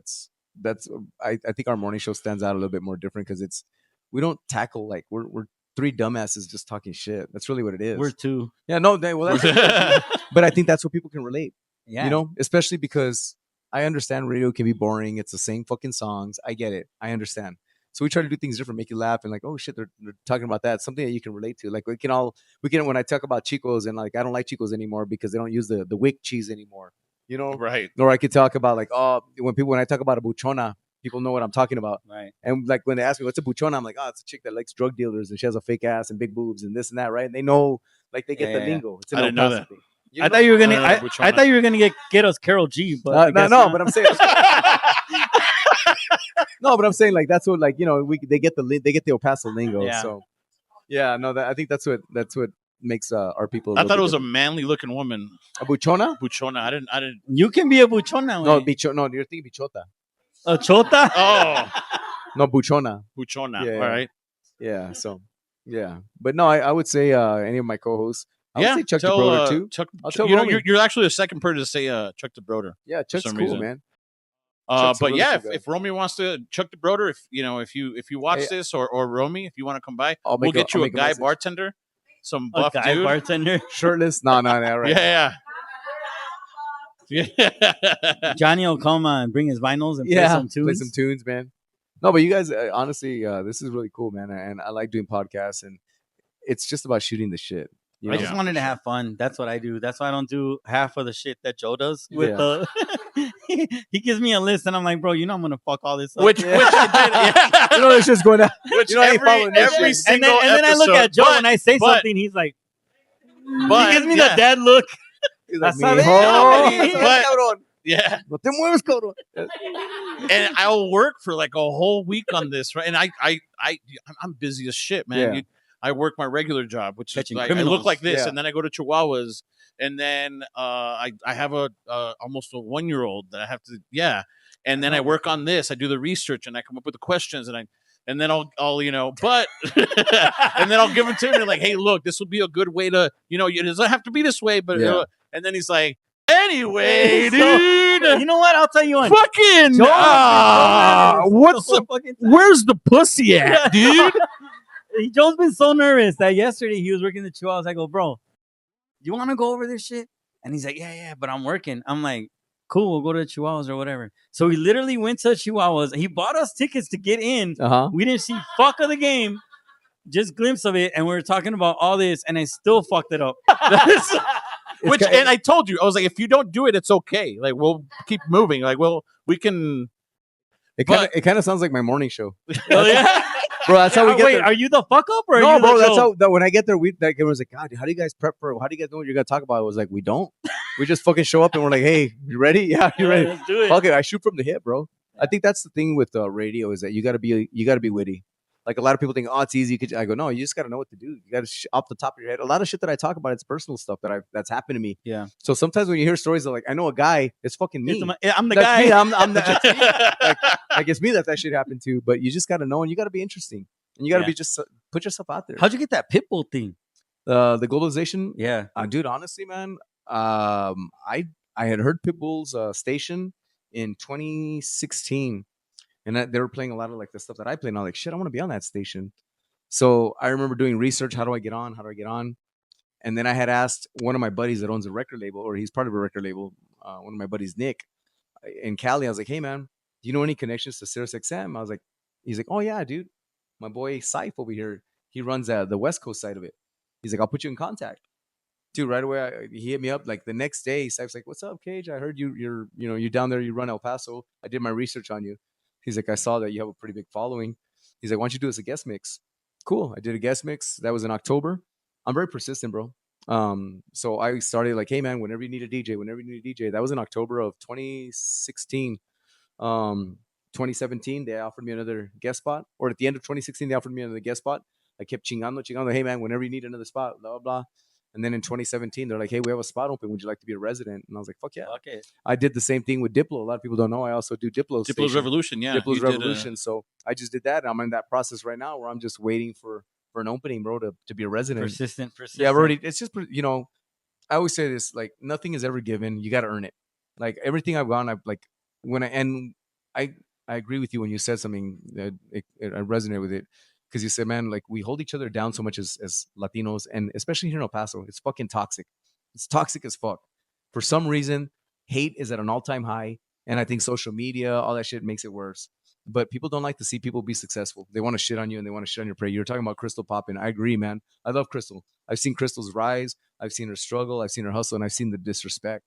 I think our morning show stands out a little bit more different because we don't tackle like we're three dumbasses just talking shit. That's really what it is. We're two. Yeah, no, well, that's but I think that's what people can relate. Yeah. Especially because I understand radio can be boring. It's the same fucking songs. I get it. I understand. So we try to do things different, make you laugh, and like, oh shit, they're talking about that. Something that you can relate to. Like we can when I talk about Chicos and like I don't like Chicos anymore because they don't use the wick cheese anymore. Right. Or I could talk about like, oh, when I talk about a buchona, people know what I'm talking about. Right. And like when they ask me what's a buchona, I'm like, oh, it's a chick that likes drug dealers and she has a fake ass and big boobs and this and that, right? And they know, like they get the lingo. It's an I didn't know El Paso that. thing. I thought you were gonna. No, I Buchona. thought you were gonna get us Carol G. But I guess no, not. but I'm saying. No, but I'm saying like that's what like they get the El Paso lingo. Yeah. So yeah, no, I think that's what makes our people. I thought it was a manly looking woman. a buchona. Buchona. I didn't. You can be a buchona. No, güey. no, you're thinking bichota. A chota. Oh, No, buchona. buchona. Yeah. All right. Yeah, so yeah, but no, I would say any of my co-hosts. I would say Chuck tell, DeBroder too. Chuck, I'll tell you're, Romy. you're actually the second person to say Chuck DeBroder. Yeah, Chuck's some cool, reason. man. Chuck's a But really yeah, cool guy. if Romy wants to, Chuck DeBroder, if you watch Hey, this or Romy, if you want to come by, I'll we'll make get I'll you a make guy message. bartender, some A buff guy dude. bartender. Shirtless? No, right. Yeah. Johnny will come and bring his vinyls and play some tunes. play some tunes, man. No, but you guys, honestly, this is really cool, man. And I like doing podcasts, and it's just about shooting the shit. You I know? just wanted to have fun. That's what I do. That's why I don't do half of the shit that Joe does. With the, he gives me a list, and I'm like, bro, I'm gonna fuck all this up. which I did. Yeah. It's just going down. Which I ain't following this every shit. and single then I look episode, at Joe but- when I say but- something. He's like, but, he gives me yeah. the dad look. He's like, That's "Mijo, how they- but- cabrón. Yeah. No te mueves, cabrón." And I'll work for like a whole week on this, right? And I'm busy as shit, man. Yeah. I work my regular job, which is Catching like, I criminals. look like this, Yeah. and then I go to Chihuahuas, and then I have a almost a 1-year-old that I have to and then I work on this. I do the research, and I come up with the questions, and then I'll but and then I'll give them to him like, hey, look, this would be a good way to it doesn't have to be this way, but Yeah. and then he's like, anyway, So, dude. you know what? I'll tell you one. Fucking what's the the, fucking time. where's the pussy at, dude? Joe's been so nervous that yesterday he was working the Chihuahuas. I go, bro, you want to go over this shit? And he's like, yeah, but I'm working. I'm like, cool, we'll go to the Chihuahuas or whatever. So we literally went to Chihuahuas. He bought us tickets to get in. We didn't see fuck of the game, just glimpse of it. And we were talking about all this, and I still fucked it up. And I told you, I was like, if you don't do it, it's okay. Like, we'll keep moving. Like, we can. It kind of sounds like my morning show, Oh, yeah? bro. That's how we get Wait, there. are you the fuck up or are No, you bro. the That's Joe? how. When I get there, it was like, God, how do you guys prep for? How do you guys know what you're gonna talk about? It was like, we don't. We just fucking show up and we're like, hey, you ready? Yeah, you ready? Let's do it. Okay, I shoot from the hip, bro. I think that's the thing with radio is that you gotta be witty. Like a lot of people think, oh, it's easy. I go, no, you just gotta know what to do. You gotta off the top of your head. A lot of shit that I talk about, it's personal stuff that's happened to me. Yeah. So sometimes when you hear stories of like, I know a guy, it's fucking me. I'm the That's guy. me. I'm that's me. Like it's me that shit happened to. But you just gotta know, and you gotta be interesting, and you gotta be just put yourself out there. How'd you get that Pitbull thing? The globalization, Yeah. dude. Honestly, man, I had heard Pitbull's station in 2016, and they were playing a lot of like the stuff that I play. And I'm like, shit, I want to be on that station. So I remember doing research. How do I get on? And then I had asked one of my buddies that owns a record label, or he's part of a record label. One of my buddies, Nick, in Cali. I was like, hey man, do you know any connections to Sirius XM? He's like, oh yeah, dude. My boy Saif over here, he runs the West Coast side of it. He's like, I'll put you in contact. Dude, right away, he hit me up. Like the next day, Saif's like, what's up, Cage? I heard you're down there, you run El Paso. I did my research on you. He's like, I saw that you have a pretty big following. He's like, why don't you do us a guest mix? cool. I did a guest mix. That was in October. I'm very persistent, bro. So I started like, hey man, whenever you need a DJ, whenever you need a DJ. That was in October of 2016. 2017, they offered me another guest spot, or at the end of 2016, they offered me another guest spot. I kept chingando. Hey man, whenever you need another spot, blah blah blah. And then in 2017, they're like, hey, we have a spot open. Would you like to be a resident? And I was like, fuck yeah. Okay. I did the same thing with Diplo. A lot of people don't know. I also do Diplo's Diplo's Revolution, yeah. Diplo's You did, Revolution. So I just did that. I'm in that process right now where I'm just waiting for an opening, bro, to be a resident. Persistent. Yeah, I've already. It's just, you know, I always say this, like, nothing is ever given. You got to earn it. Like, everything I've gone, I've like, I agree with you when you said something that I resonate with it. Because you said, man, like, we hold each other down so much as Latinos, and especially here in El Paso. It's fucking toxic. It's toxic as fuck. For some reason, hate is at an all-time high, and I think social media, all that shit makes it worse. But people don't like to see people be successful. They want to shit on you, and they want to shit on your prey. You're talking about Crystal popping. I agree, man. I love Crystal. I've seen Crystal's rise. I've seen her struggle. I've seen her hustle, and I've seen the disrespect.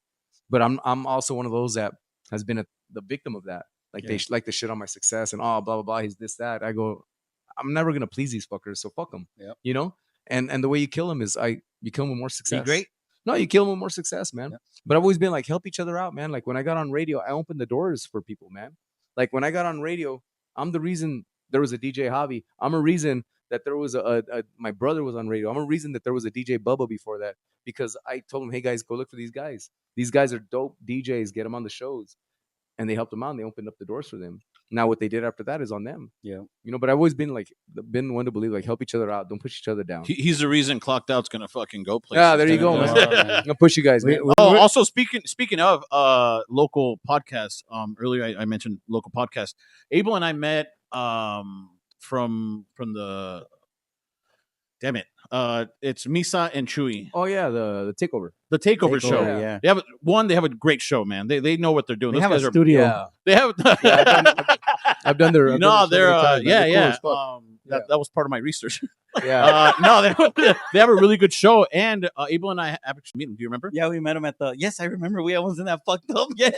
But I'm also one of those that has been the victim of that. Like, they like to shit on my success and, oh, blah, blah, blah. He's this, that. I go, I'm never going to please these fuckers, so fuck them. Yep. You know? And the way you kill them is you kill them with more success. Be great. No, you kill them with more success, man. Yep. But I've always been like, help each other out, man. Like, when I got on radio, I opened the doors for people, man. Like, when I got on radio, I'm the reason there was a DJ Javi. I'm a reason that there was my brother was on radio. I'm a reason that there was a DJ Bubba before that, because I told him, hey guys, go look for these guys. These guys are dope DJs. Get them on the shows. And they helped them out, and they opened up the doors for them. Now what they did after that is on them. Yeah. You know, but I've always been one to believe, like, help each other out. Don't push each other down. He's the reason Clocked Out's gonna fucking go places. Yeah, there you go, man. I'm gonna push you guys, man. Also speaking of local podcasts, earlier I mentioned local podcasts. Abel and I met from the damn it. It's Misa and Chewy. Oh yeah, the takeover. The takeover show. Yeah. They have a great show, man. They know what they're doing. They Those have guys a are studio. Yeah. They have I've done their. no, they're They're cool as fuck. that was part of my research. Yeah. No, they have a really good show, and Abel and I have actually met him. Do you remember? Yeah, we met him at the. Yes, I remember. We wasn't that fucked up yet.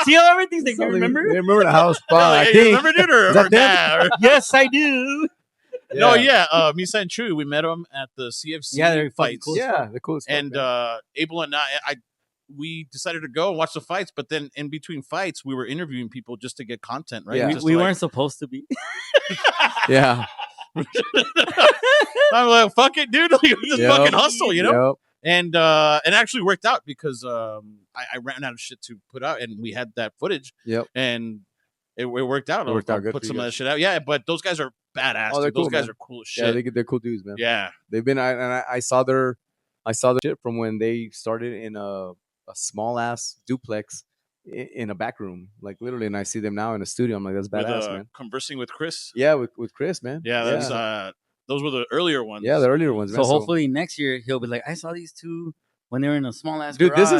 See how everything's like. You remember? They remember the house spot. I You think. remember it or that nah? Yes, I do. No, yeah. Misa and Chewy, we met them at the CFC. Yeah, they're fucking fights. cool. Yeah, the coolest. And Abel and we decided to go and watch the fights, but then in between fights, we were interviewing people just to get content, right? Yeah. Just We to, weren't supposed to be. yeah. I'm like, fuck it, dude. Like, just Yep. fucking hustle, you know? Yep. And it actually worked out because I ran out of shit to put out, and we had that footage. Yep. And it worked out. It worked out good Put for some you of that guys. shit out. Yeah, but those guys are badass. Oh, they're dude. Those cool, guys man. are cool as Yeah, shit. they're cool dudes, man. Yeah. They've been. I saw the shit from when they started in a small ass duplex in a back room, like literally, and I see them now in a studio. I'm like, that's With, badass, man. Conversing with Chris. Yeah, with Chris, man. Yeah, that's those were the earlier ones. Yeah, the earlier ones. So Man. hopefully next year he'll be like, I saw these two when they were in a small ass dude, garage.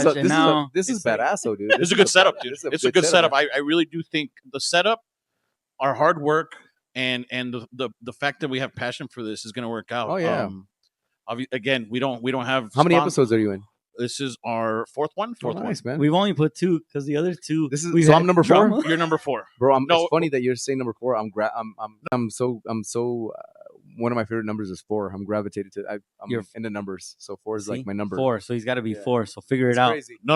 this is badass, though, dude. It's a good setup, dude. It's a good setup. man. I really do think the setup, our hard work, and the fact that we have passion for this is going to work out. Oh, yeah. Again, we don't have How many episodes are you in? This is our fourth one. Oh, nice, man. We've only put two because the other two. This is we've so had I'm number drama. 4, You're number 4, bro. No. It's funny that you're saying number 4. I'm so one of my favorite numbers is 4. I'm gravitated to. I'm You're- into numbers, so 4 is like my number. 4, so he's got to be Yeah. 4. So figure It's it out. crazy. No.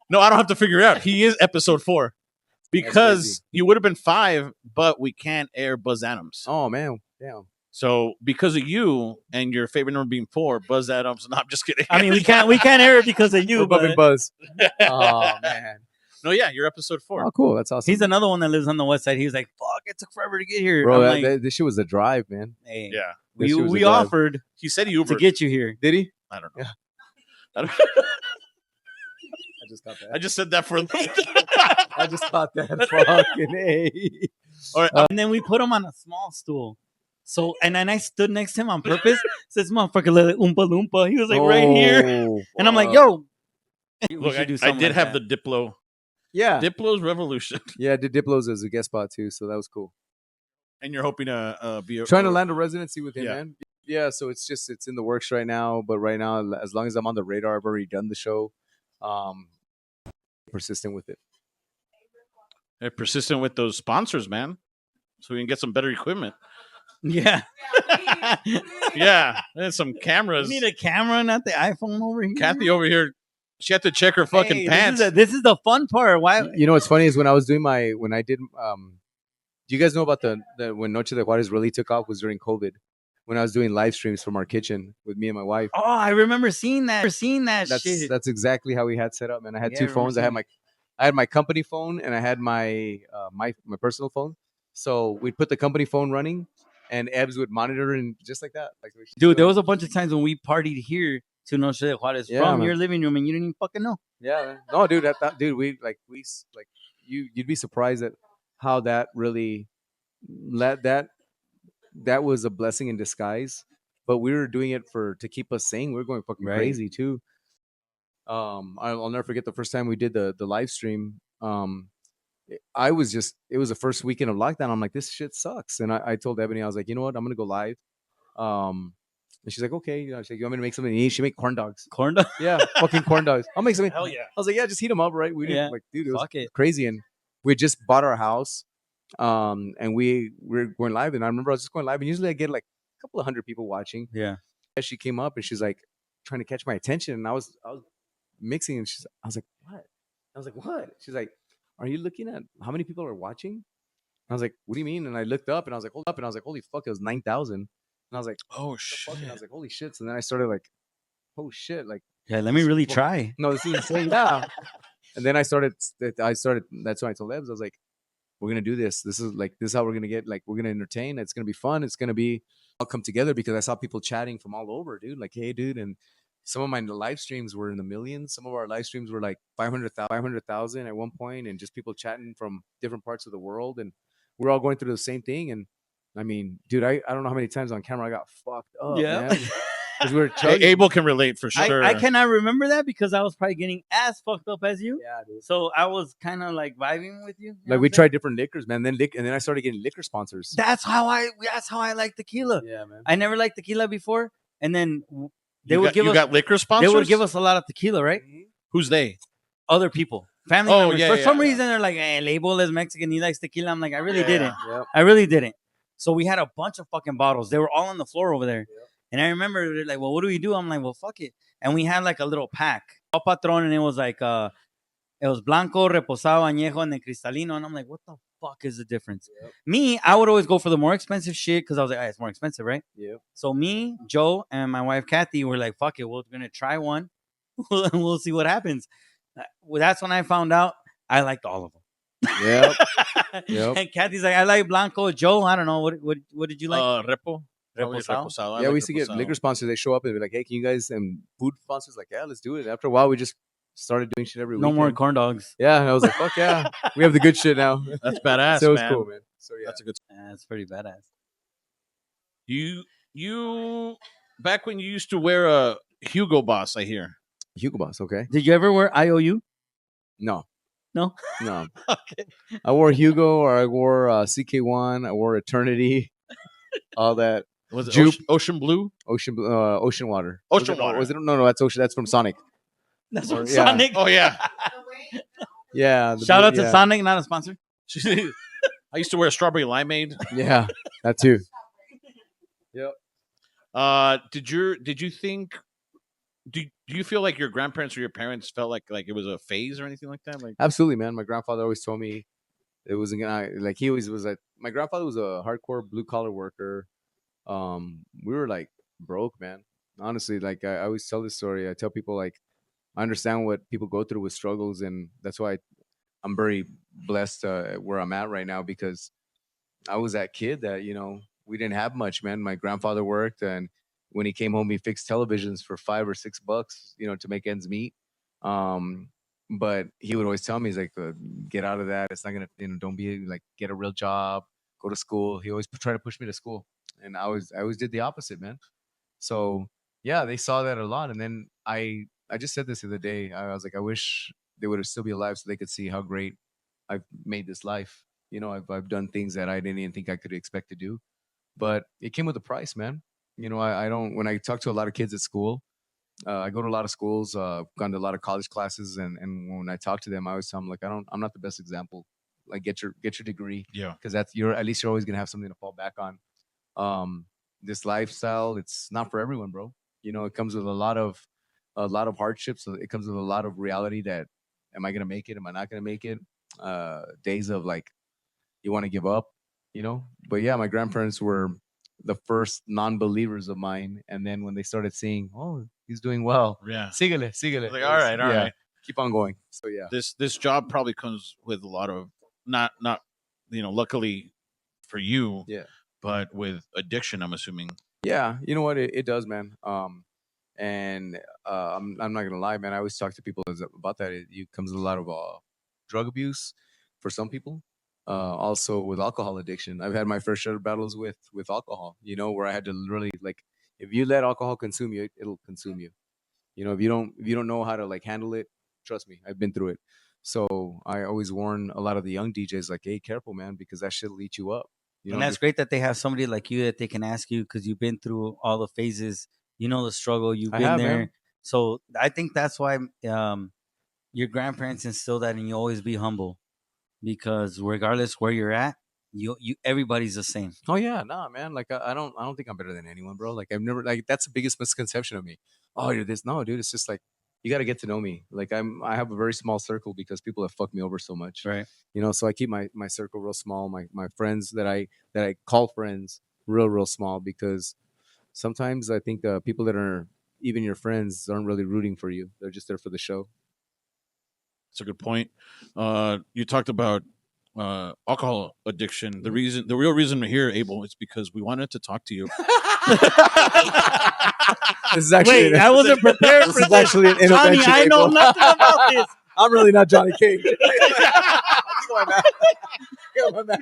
No, I don't have to figure it out. He is episode 4 because crazy. you would have been 5, but we can't air Buzz Adams. Oh man, damn. So because of you and your favorite number being 4, Buzz Adams. No, I'm just kidding. I mean, we can't air it because of you. We're bumping But Buzz. Oh man. No, yeah, you're episode 4. Oh, cool. That's awesome. he's another one that lives on the west side. He was like, "Fuck, it took forever to get here." bro. I'm like, This shit was a drive, man. hey, Yeah, This shit was a we drive. offered he said he to Ubered. get you here. Did he? I don't know. Yeah. I, don't, I just got that. I just said that for. I just thought that. Fucking A. All right, And then we put him on a small stool. So and then I stood next to him on purpose. Says motherfucker like Oompa Loompa. He was like right here. Oh, And I'm like, fuck. yo. we look, should do I something did like have that. the Diplo. Yeah. Diplo's Revolution, Yeah, I did Diplo's as a guest spot too, so that was cool. and you're hoping to be Trying to land a residency with him, Yeah. man. Yeah, so it's in the works right now. But right now, as long as I'm on the radar, I've already done the show. Persistent with it. They're persistent with those sponsors, man. so we can get some better equipment. Yeah. Yeah, and some We cameras. need a camera, not the iPhone over here. Kathy over here, she had to check her fucking Hey, pants. This is the fun part. Why? You know what's funny is when I did do you guys know about the when Noche de Juárez really took off was during COVID, when I was doing live streams from our kitchen with me and my wife. Oh, I remember seeing that. Shit. That's exactly how we had set up, man. I had Yeah, I two remember phones. I seeing had my company phone and I had my my personal phone. So we'd put the company phone running, and Ebbs would monitor and just like that. Like Dude, there was a bunch of times when we partied here to Noche de Juárez Yeah, from man. your living room, and you didn't even fucking know. Yeah, man. No, dude, dude, you'd be surprised at how that really that was a blessing in disguise. But we were doing it to keep us sane. We were going fucking Right. crazy too. I'll never forget the first time we did the live stream. It was the first weekend of lockdown. I'm like, this shit sucks. And I told Ebony, I was like, you know what? I'm gonna go live. And she's like, okay, she's like, you want me to make something to eat? She made corn dogs. Corn dog. Yeah, fucking corn dogs. I'll make something. Hell yeah. I was like, yeah, just heat them up, right? We didn't Yeah. like, dude, it was Fuck it. crazy. And we just bought our house. And we're going live. And I remember I was just going live. And usually I get like a couple of hundred people watching. Yeah. She came up and she's like trying to catch my attention. And I was mixing, and I was like, what? I was like, what? She's like, are you looking at how many people are watching? And I was like, what do you mean? And I looked up and I was like, hold up. And I was like, holy fuck, it was 9,000. And I was like, Oh what the fuck? And I shit. was like, holy shit. So then I started like, oh shit. Like, Yeah, let me really try. no, this is insane. Yeah. And then I started, that's when I told Ebs, I was like, we're going to do this. This is how we're going to get, like, we're going to entertain. It's going to be fun. It's going to be, I'll come together, because I saw people chatting from all over, dude. Like, hey, dude. And some of my live streams were in the millions. Some of our live streams were like 500,000 at one point, and just people chatting from different parts of the world. And we're all going through the same thing. And I mean, dude, I don't know how many times on camera I got fucked up, man. Because we were chugging. Abel can relate for sure. I cannot remember that because I was probably getting as fucked up as you. Yeah, dude. So I was kind of like vibing with you. You know Like, what we I'm saying? tried different liquors, man. And then I started getting liquor sponsors. That's how I like tequila. Yeah, man. I never liked tequila before, and then they You would got- give you us got liquor sponsors. they would give us a lot of tequila, right? Who's they? Other people, family Oh, members. yeah, For yeah, some yeah. reason, they're like, "Hey, label is Mexican. He likes tequila." I'm like, I really Yeah. didn't. Yep. I really didn't. So we had a bunch of fucking bottles. They were all on the floor over there. And I remember they're like, well, what do we do? I'm like, well, fuck it. And we had like a little pack, El Patron, and it was like, it was Blanco, Reposado, Añejo, and then Cristalino. And I'm like, what the fuck is the difference? Yep. Me, I would always go for the more expensive shit because I was like, it's more expensive, right? Yep. So me, Joe, and my wife, Kathy, were like, fuck it. We're going to try one. We'll see what happens. Well, that's when I found out I liked all of them. Yep. Yep. And Kathy's like, I like Blanco. Joe, I don't know. What did you like? Repo. Probably Reposado? Reposado. I Yeah, like we used to get Reposado. liquor sponsors. They show up and be like, hey, can you guys, and food sponsors, like, yeah, let's do it. After a while, we just started doing shit every No weekend. more corn dogs. Yeah, and I was like, fuck yeah. We have the good shit now. That's badass, So it was man. cool, man. So yeah. That's a good. That's pretty badass. You back when you used to wear a Hugo Boss, I hear. Hugo Boss, okay? Did you ever wear IOU? No. No? No. Okay. I wore Hugo, or I wore CK1. I wore Eternity. All that. Was it Jupe. Ocean Blue? Ocean water. Ocean Was it- water. Was it? No, that's Ocean. That's from Sonic. That's Or- from yeah. Sonic. Oh yeah. Yeah. Shout out to yeah. Sonic, not a sponsor. I used to wear strawberry limeade. Yeah, that too. Did you think? Do you feel like your grandparents or your parents felt like it was a phase or anything like that? Like, Absolutely, man. My grandfather always told me it wasn't gonna, like, he always was like, my grandfather was a hardcore blue collar worker. We were like broke, man. Honestly, like, I always tell this story. I tell people, like, I understand what people go through with struggles, and that's why I'm very blessed where I'm at right now, because I was that kid that, we didn't have much, man. My grandfather worked, and when he came home, he fixed televisions for $5 or $6, to make ends meet. But he would always tell me, he's like, get out of that. It's not gonna, don't be like, get a real job, go to school. He always tried to push me to school, and I always did the opposite, man. So yeah, they saw that a lot, and then I just said this the other day. I was like, I wish they would have still be alive so they could see how great I've made this life. I've done things that I didn't even think I could expect to do, but it came with a price, man. I don't, when I talk to a lot of kids at school, I go to a lot of schools, gone to a lot of college classes, and when I talk to them, I always tell them, like, I'm not the best example like get your degree, Yeah. because at least you're always gonna have something to fall back on. This lifestyle, it's not for everyone, bro. You know, it comes with a lot of hardships. So it comes with a lot of reality that, am I gonna make it? Am I not gonna make it? Days of like, you want to give up, you know. But yeah, my grandparents were the first non-believers of mine, and then when they started seeing, oh, he's doing well, Yeah. síguele, síguele. Like, all right. Yeah, keep on going. So yeah, This job probably comes with a lot of not luckily for you, yeah. but with addiction, I'm assuming. Yeah, you know what? It does, man. And I'm not gonna lie, man. I always talk to people about that. It comes with a lot of drug abuse for some people. Also with alcohol addiction, I've had my fair share of battles with alcohol. You know, where I had to really like, if you let alcohol consume you, it'll consume you. You know, if you don't know how to like handle it, trust me, I've been through it. So I always warn a lot of the young DJs, like, hey, careful, man, because that shit'll eat you up. You And know, that's great that they have somebody like you that they can ask you because you've been through all the phases. You know the struggle. You've I been have, there. man. So I think that's why your grandparents instilled that, and you always be humble, because regardless where you're at, you everybody's the same. Oh yeah, nah, man. Like I don't think I'm better than anyone, bro. Like I've never, like, that's the biggest misconception of me. Oh, you're this. No, dude. It's just like, you got to get to know me. Like I have a very small circle because people have fucked me over so much. Right. You know, so I keep my circle real small. My friends that I call friends real small, because sometimes I think the people that are even your friends aren't really rooting for you. They're just there for the show. That's a good point. You talked about alcohol addiction. The real reason we're here, Abel, is because we wanted to talk to you. This is actually I wasn't prepared this for is this. actually an Johnny, intervention. I know April. nothing about this. I'm really not Johnny Kage. Come on, man. Come on, man.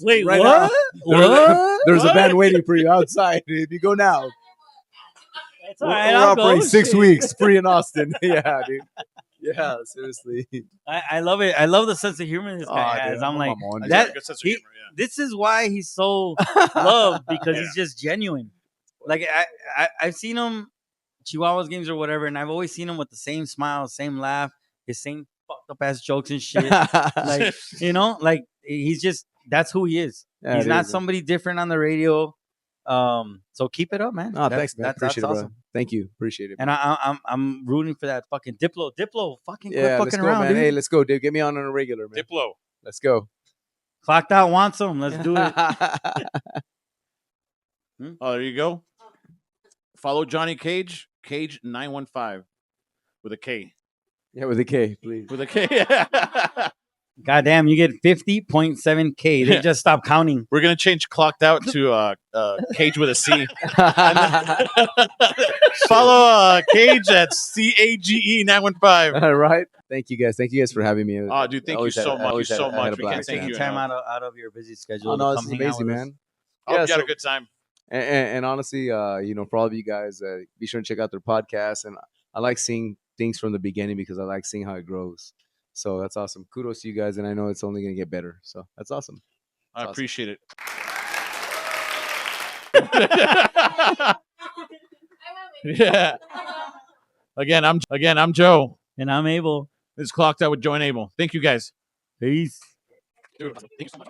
Wait, Right what? now, there's a What? van waiting for you outside. If you go now, It's all we're, right, we're I'll go. operating 6 Shit. weeks free in Austin. Yeah, dude. Yeah, seriously. I love it. I love the sense of humor this guy Aw, has. dude, I'm like, on, dude. that. Good sense of he- humor, yeah. This is why he's so loved, because he's just genuine. Like I've seen him Chihuahuas games or whatever, and I've always seen him with the same smile, same laugh, his same fucked up ass jokes and shit. Like, you know, like he's just, that's who he is. Yeah, He's it not is, man. somebody different on the radio. So keep it up, man. Oh, thanks, man. That's Appreciate it, awesome. bro. Thank you. Appreciate it. And I'm rooting for that fucking Diplo. Fucking quit Yeah, let's fucking go, around, man. dude. Hey, let's go, dude. Get me on a regular, man. Diplo. Let's go. Clocked out wants him. Let's do it. Oh, there you go. Follow Johnny Kage, Kage 915 with a K. Yeah, with a K, please. With a K. Goddamn, you get 50.7K. They just stopped counting. We're gonna change clocked out to Cage with a C. Follow Cage at CAGE 915. All right. Thank you guys. Thank you guys for having me. Oh, dude, thank you so much. always Thank you so had- I had much. a We can't blast, thank man. you Taking time enough. out of your busy schedule. Oh, no, to this come is hang out amazing, with us. man. I hope Yeah, you had a so- good time. And honestly, you know, for all of you guys, be sure to check out their podcast. And I like seeing things from the beginning because I like seeing how it grows. So that's awesome. Kudos to you guys, and I know it's only going to get better. So that's awesome. I awesome. appreciate it. Yeah. Again, I'm Joe. And I'm Abel. This is Clocked Out with Joe and Abel. Thank you guys. Peace. Dude, thank you so much.